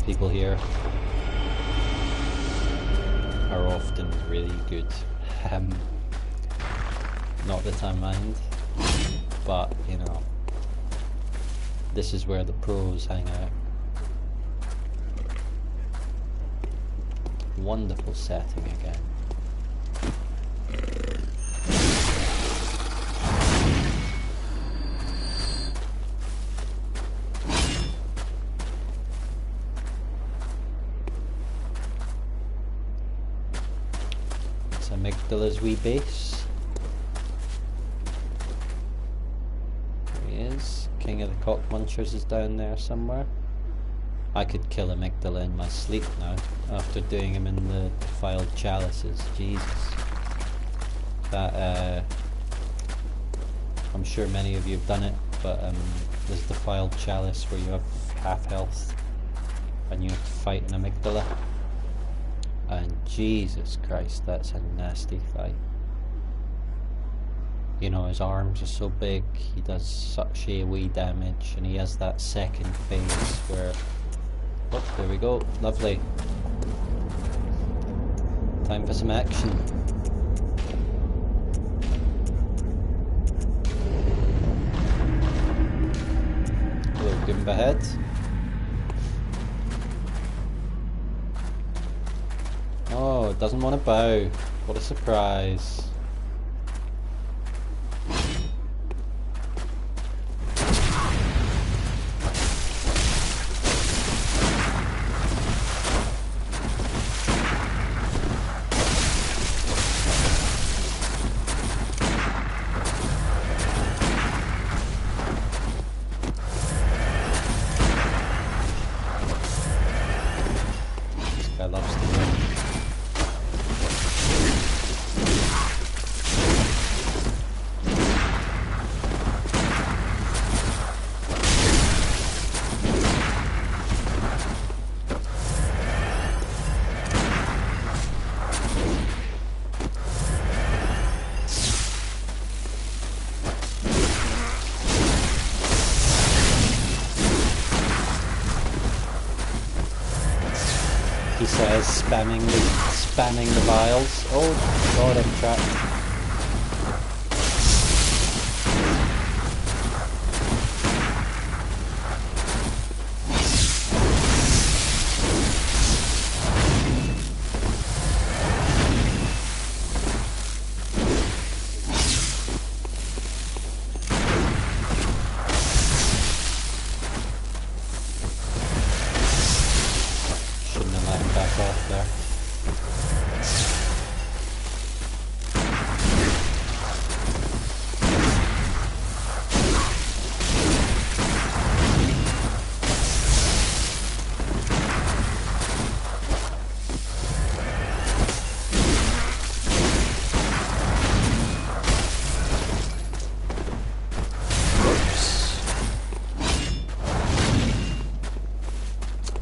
people here are often really good. Not that I mind, but, you know, this is where the pros hang out. Wonderful setting again. It's Amygdala's wee base. There he is. King of the Cockmunchers is down there somewhere. I could kill Amygdala in my sleep now, after doing him in the defiled chalices. Jesus. That, I'm sure many of you have done it, but there's defiled chalice where you have half health, and you have to fight an Amygdala. And Jesus Christ, that's a nasty fight. You know, his arms are so big, he does such AoE damage, and he has that second phase where... Oh, there we go. Lovely. Time for some action. Hello, Goomba Head. Oh, it doesn't want to bow. What a surprise. He says, spamming the vials. Oh god, I'm trapped.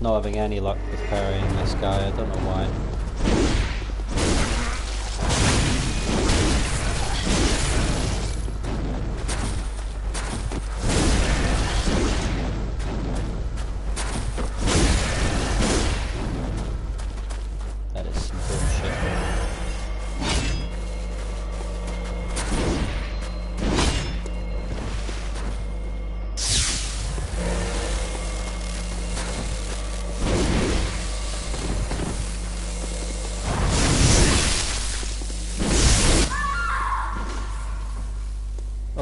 Not having any luck with parrying this guy, I don't know why. That is some bullshit.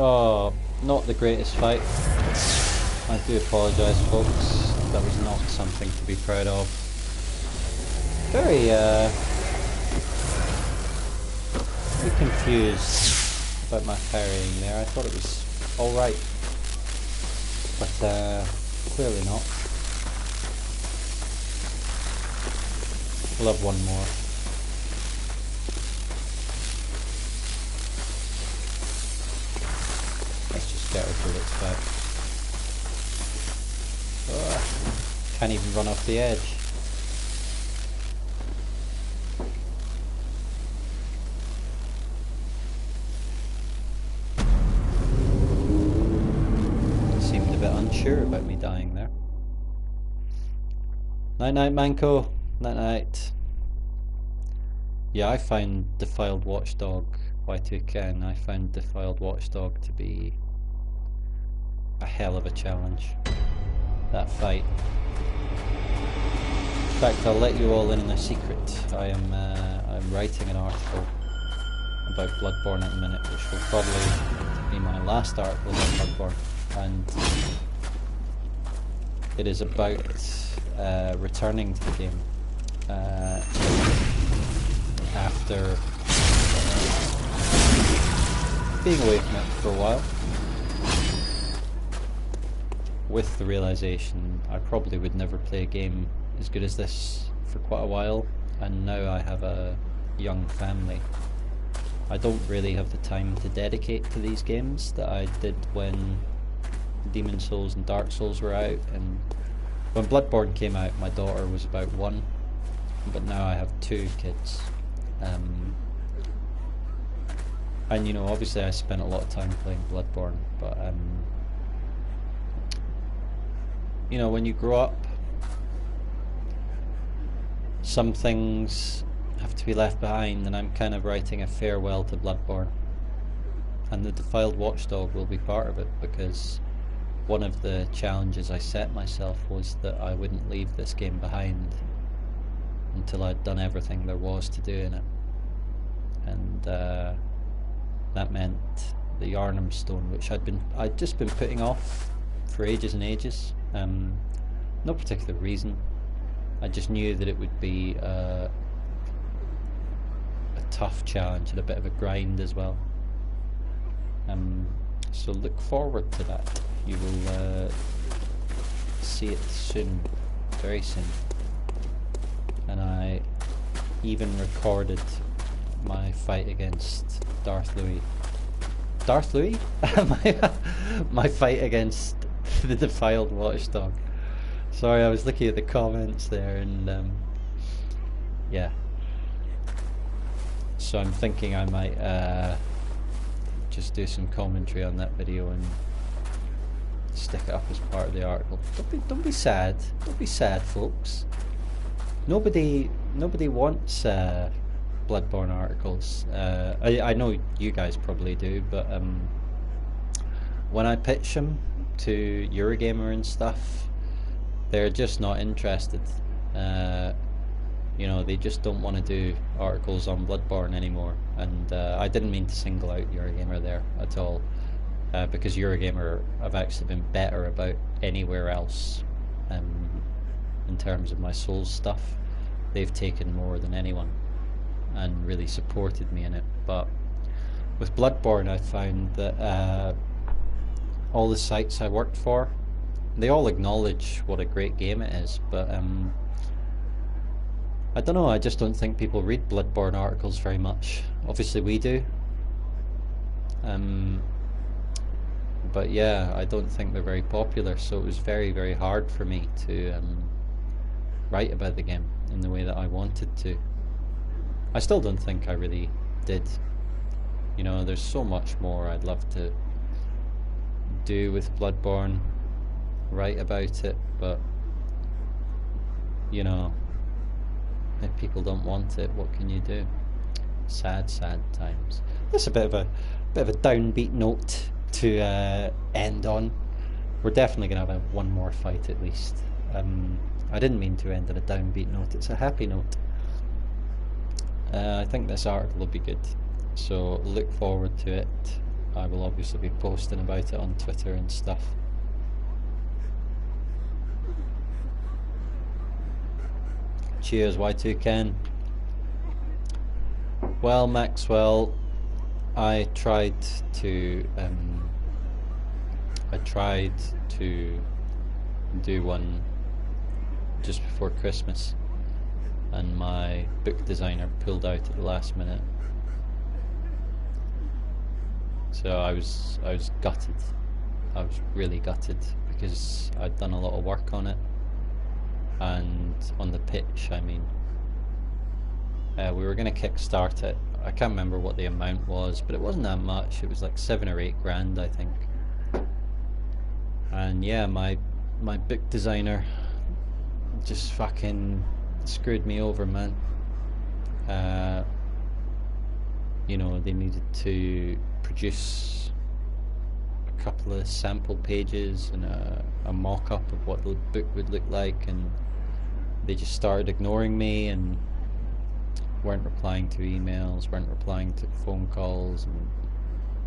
Oh, not the greatest fight. I do apologise, folks. That was not something to be proud of. Very confused about my parrying there. I thought it was alright, but clearly not. We'll have one more. Let's just get our bullets back. Ugh, can't even run off the edge. Seemed a bit unsure about me dying there. Night night, Manco. Night night. Yeah, I found Defiled Watchdog, Y2Ken, I found Defiled Watchdog to be a hell of a challenge. That fight. In fact, I'll let you all in on a secret. I'm writing an article about Bloodborne at the minute, which will probably be my last article about Bloodborne, and it is about returning to the game after being away from it for a while, with the realization I probably would never play a game as good as this for quite a while, and now I have a young family. I don't really have the time to dedicate to these games that I did when Demon Souls and Dark Souls were out, and when Bloodborne came out my daughter was about 1, but now I have 2 kids. And you know, obviously I spent a lot of time playing Bloodborne, but you know, when you grow up, some things have to be left behind, and I'm kind of writing a farewell to Bloodborne, and the Defiled Watchdog will be part of it, because one of the challenges I set myself was that I wouldn't leave this game behind until I'd done everything there was to do in it, and that meant the Yharnam Stone, which I'd just been putting off for ages and ages. No particular reason. I just knew that it would be a tough challenge and a bit of a grind as well. So look forward to that. You will see it soon, very soon. And I even recorded my fight against Darth Louis. Darth Louis? my fight against the Defiled Watchdog. Sorry, I was looking at the comments there, and yeah. So I'm thinking I might just do some commentary on that video and stick it up as part of the article. Don't be sad. Don't be sad, folks. Nobody wants Bloodborne articles. I know you guys probably do, but when I pitch them to Eurogamer and stuff, they're just not interested. You know, they just don't want to do articles on Bloodborne anymore, and I didn't mean to single out Eurogamer there at all, because Eurogamer have actually been better about anywhere else in terms of my Souls stuff. They've taken more than anyone and really supported me in it. But with Bloodborne, I found that all the sites I worked for, they all acknowledge what a great game it is, but I don't know, I just don't think people read Bloodborne articles very much. Obviously we do, but yeah, I don't think they're very popular, so it was very, very hard for me to write about the game in the way that I wanted to. I still don't think I really did. You know, there's so much more I'd love to do with Bloodborne, write about it, but you know, if people don't want it, what can you do? Sad, sad times. That's a bit of a downbeat note to end on. We're definitely gonna have one more fight at least. I didn't mean to end on a downbeat note. It's a happy note. I think this article will be good, so look forward to it. I will obviously be posting about it on Twitter and stuff. Cheers, Y2 Ken. Well, Maxwell, I tried to do one just before Christmas, and my book designer pulled out at the last minute. So I was gutted. I was really gutted because I'd done a lot of work on it, and on the pitch, I mean, we were going to kickstart it. I can't remember what the amount was, but it wasn't that much. It was like 7 or 8 grand, I think. And yeah, my book designer just fucking screwed me over, man. You know, they needed to produce a couple of sample pages and a mock-up of what the book would look like, and they just started ignoring me and weren't replying to emails, weren't replying to phone calls, and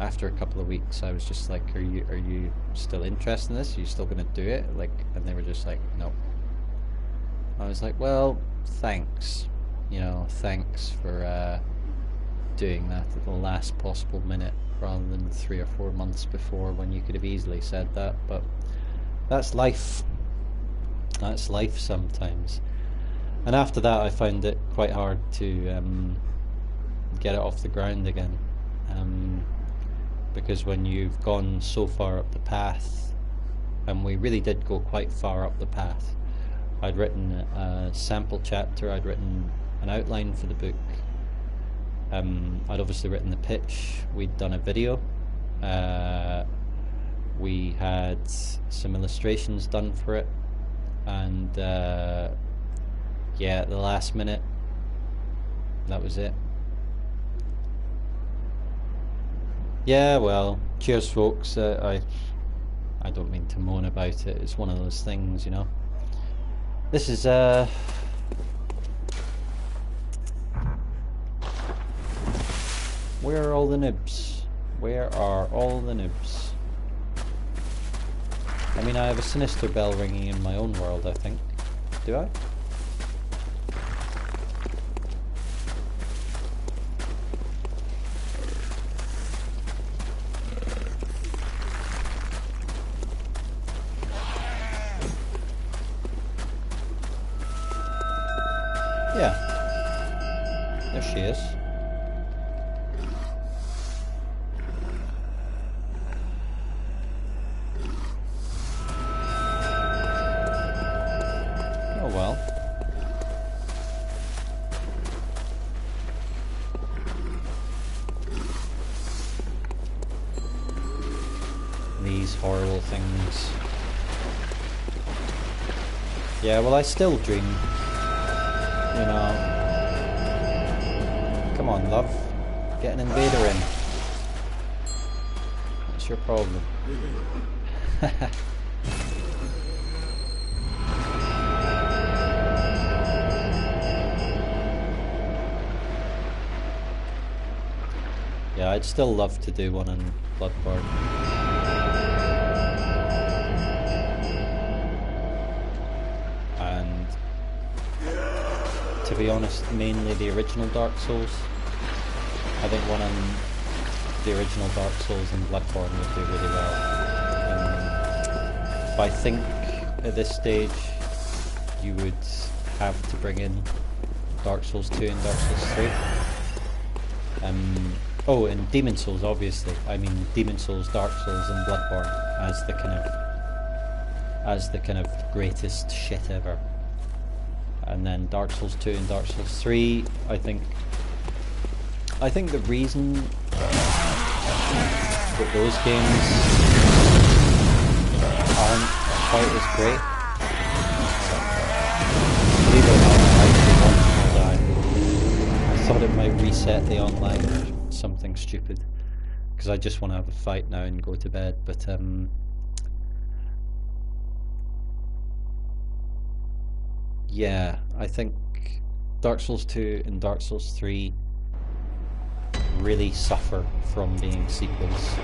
after a couple of weeks I was just like, are you still interested in this? Are you still gonna do it? Like, and they were just like, no. I was like, well, thanks, you know, thanks for doing that at the last possible minute rather than 3 or 4 months before, when you could have easily said that. But that's life. That's life sometimes. And after that I found it quite hard to get it off the ground again, because when you've gone so far up the path, and we really did go quite far up the path. I'd written a sample chapter, I'd written an outline for the book, I'd obviously written the pitch, we'd done a video, we had some illustrations done for it, and yeah, at the last minute, that was it. Yeah, well, cheers folks. I don't mean to moan about it, it's one of those things, you know. This is where are all the nibs? Where are all the nibs? I mean, I have a sinister bell ringing in my own world, I think. Do I? Yeah. There she is. Oh well. These horrible things. Yeah, well, I still dream. You know, come on, love, get an invader in. What's your problem? Yeah, I'd still love to do one in Bloodborne. And to be honest, mainly the original Dark Souls. I think one on the original Dark Souls and Bloodborne would do really well. But I think at this stage you would have to bring in Dark Souls 2 and Dark Souls 3. Oh, and Demon Souls, obviously. I mean, Demon Souls, Dark Souls, and Bloodborne as the kind of greatest shit ever. and then Dark Souls 2 and Dark Souls 3. I think the reason that those games aren't quite as great, believe it or not, I actually wanted to die. I thought it might reset the online or something stupid, because I just want to have a fight now and go to bed. But yeah, I think Dark Souls 2 and Dark Souls 3 really suffer from being sequels.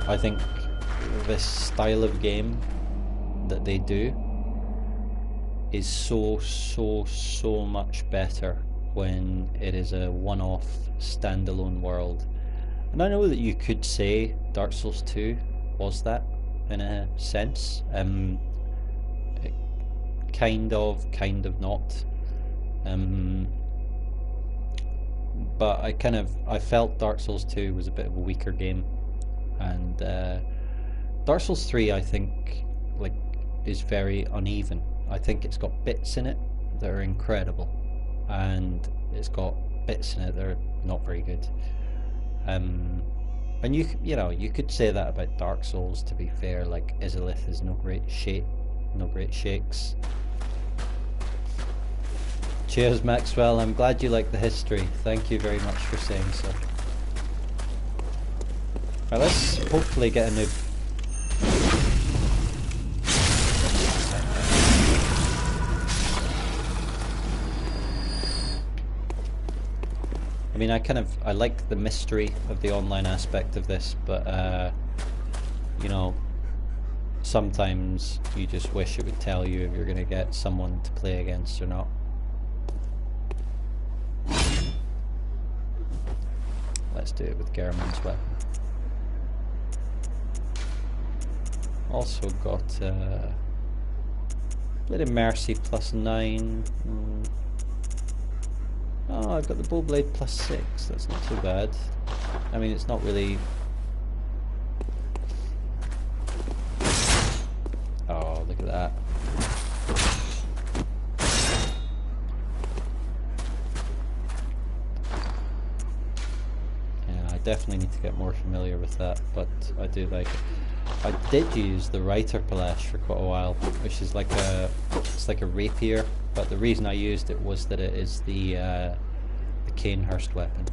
I think this style of game that they do is so much better when it is a one-off standalone world. And I know that you could say Dark Souls 2 was that in a sense. Kind of not. But I felt Dark Souls 2 was a bit of a weaker game, and Dark Souls 3 I think is very uneven. I think it's got bits in it that are incredible, and it's got bits in it that are not very good. And you could say that about Dark Souls, to be fair. Like, Izalith is no great shakes. Cheers, Maxwell. I'm glad you like the history. Thank you very much for saying so. Right, let's hopefully get a noob. I mean, I like the mystery of the online aspect of this, but you know, sometimes you just wish it would tell you if you're going to get someone to play against or not. Let's do it with Gehrman's weapon. Also got bit of mercy +9. Oh, I've got the bow blade +6. That's not too bad. I mean, it's not really. Oh, look at that. Definitely need to get more familiar with that, but I do like it. I did use the Reiter Palash for quite a while, which is it's like a rapier, but the reason I used it was that it is the Cainhurst weapon.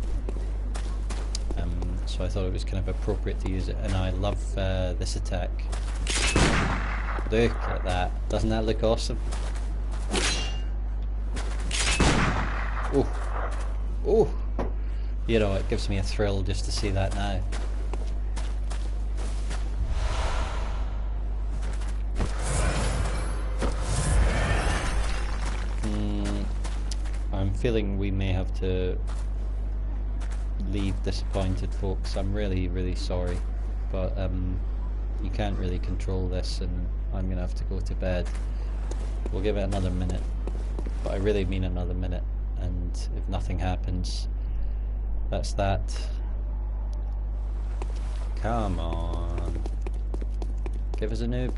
So I thought it was kind of appropriate to use it, and I love this attack. Look at that! Doesn't that look awesome? Oh, oh! You know, it gives me a thrill just to see that now. I'm feeling we may have to leave disappointed, folks. I'm really sorry, but you can't really control this, and I'm gonna have to go to bed. We'll give it another minute, but I really mean another minute, and if nothing happens, that's that. Come on. Give us a noob.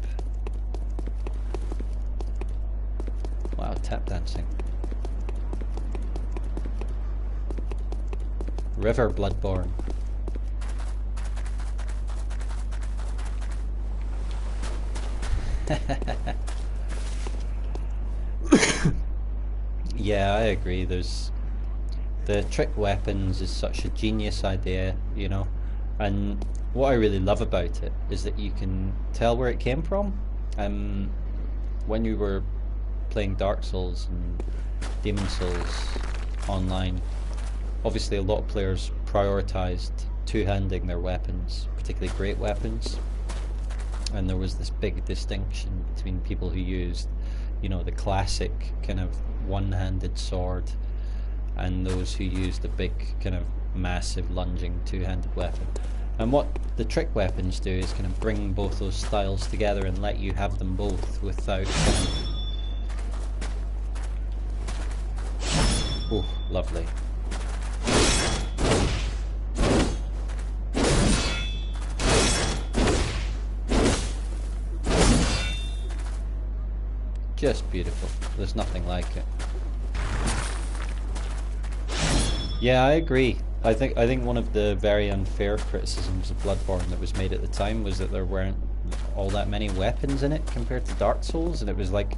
Wow, tap dancing. River Bloodborne. Yeah, I agree. The trick weapons is such a genius idea, you know, and what I really love about it is that you can tell where it came from. When you were playing Dark Souls and Demon Souls online, obviously a lot of players prioritized two-handing their weapons, particularly great weapons, and there was this big distinction between people who used, you know, the classic kind of one-handed sword and those who used a big kind of massive lunging two-handed weapon. And what the trick weapons do is kind of bring both those styles together and let you have them both without kind of... Oh, lovely. Just beautiful. There's nothing like it. Yeah, I agree. I think one of the very unfair criticisms of Bloodborne that was made at the time was that there weren't all that many weapons in it compared to Dark Souls, and it was like,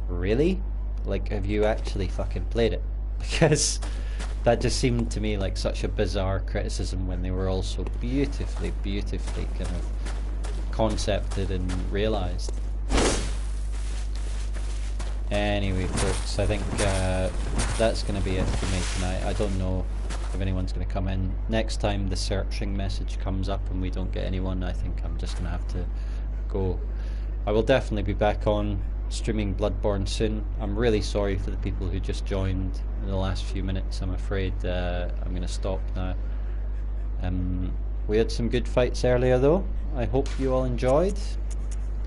really? Like, have you actually fucking played it? Because that just seemed to me like such a bizarre criticism when they were all so beautifully kind of concepted and realised. Anyway, folks, I think that's going to be it for me tonight. I don't know if anyone's going to come in. Next time the searching message comes up and we don't get anyone, I think I'm just going to have to go. I will definitely be back on streaming Bloodborne soon. I'm really sorry for the people who just joined in the last few minutes. I'm afraid I'm going to stop now. We had some good fights earlier though. I hope you all enjoyed.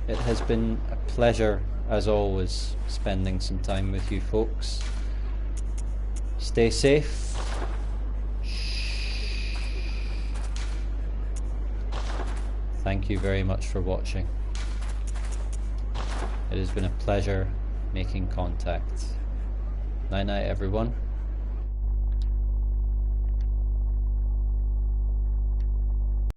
It has been a pleasure, as always, spending some time with you folks. Stay safe. Thank you very much for watching. It has been a pleasure making contact. Night night, everyone.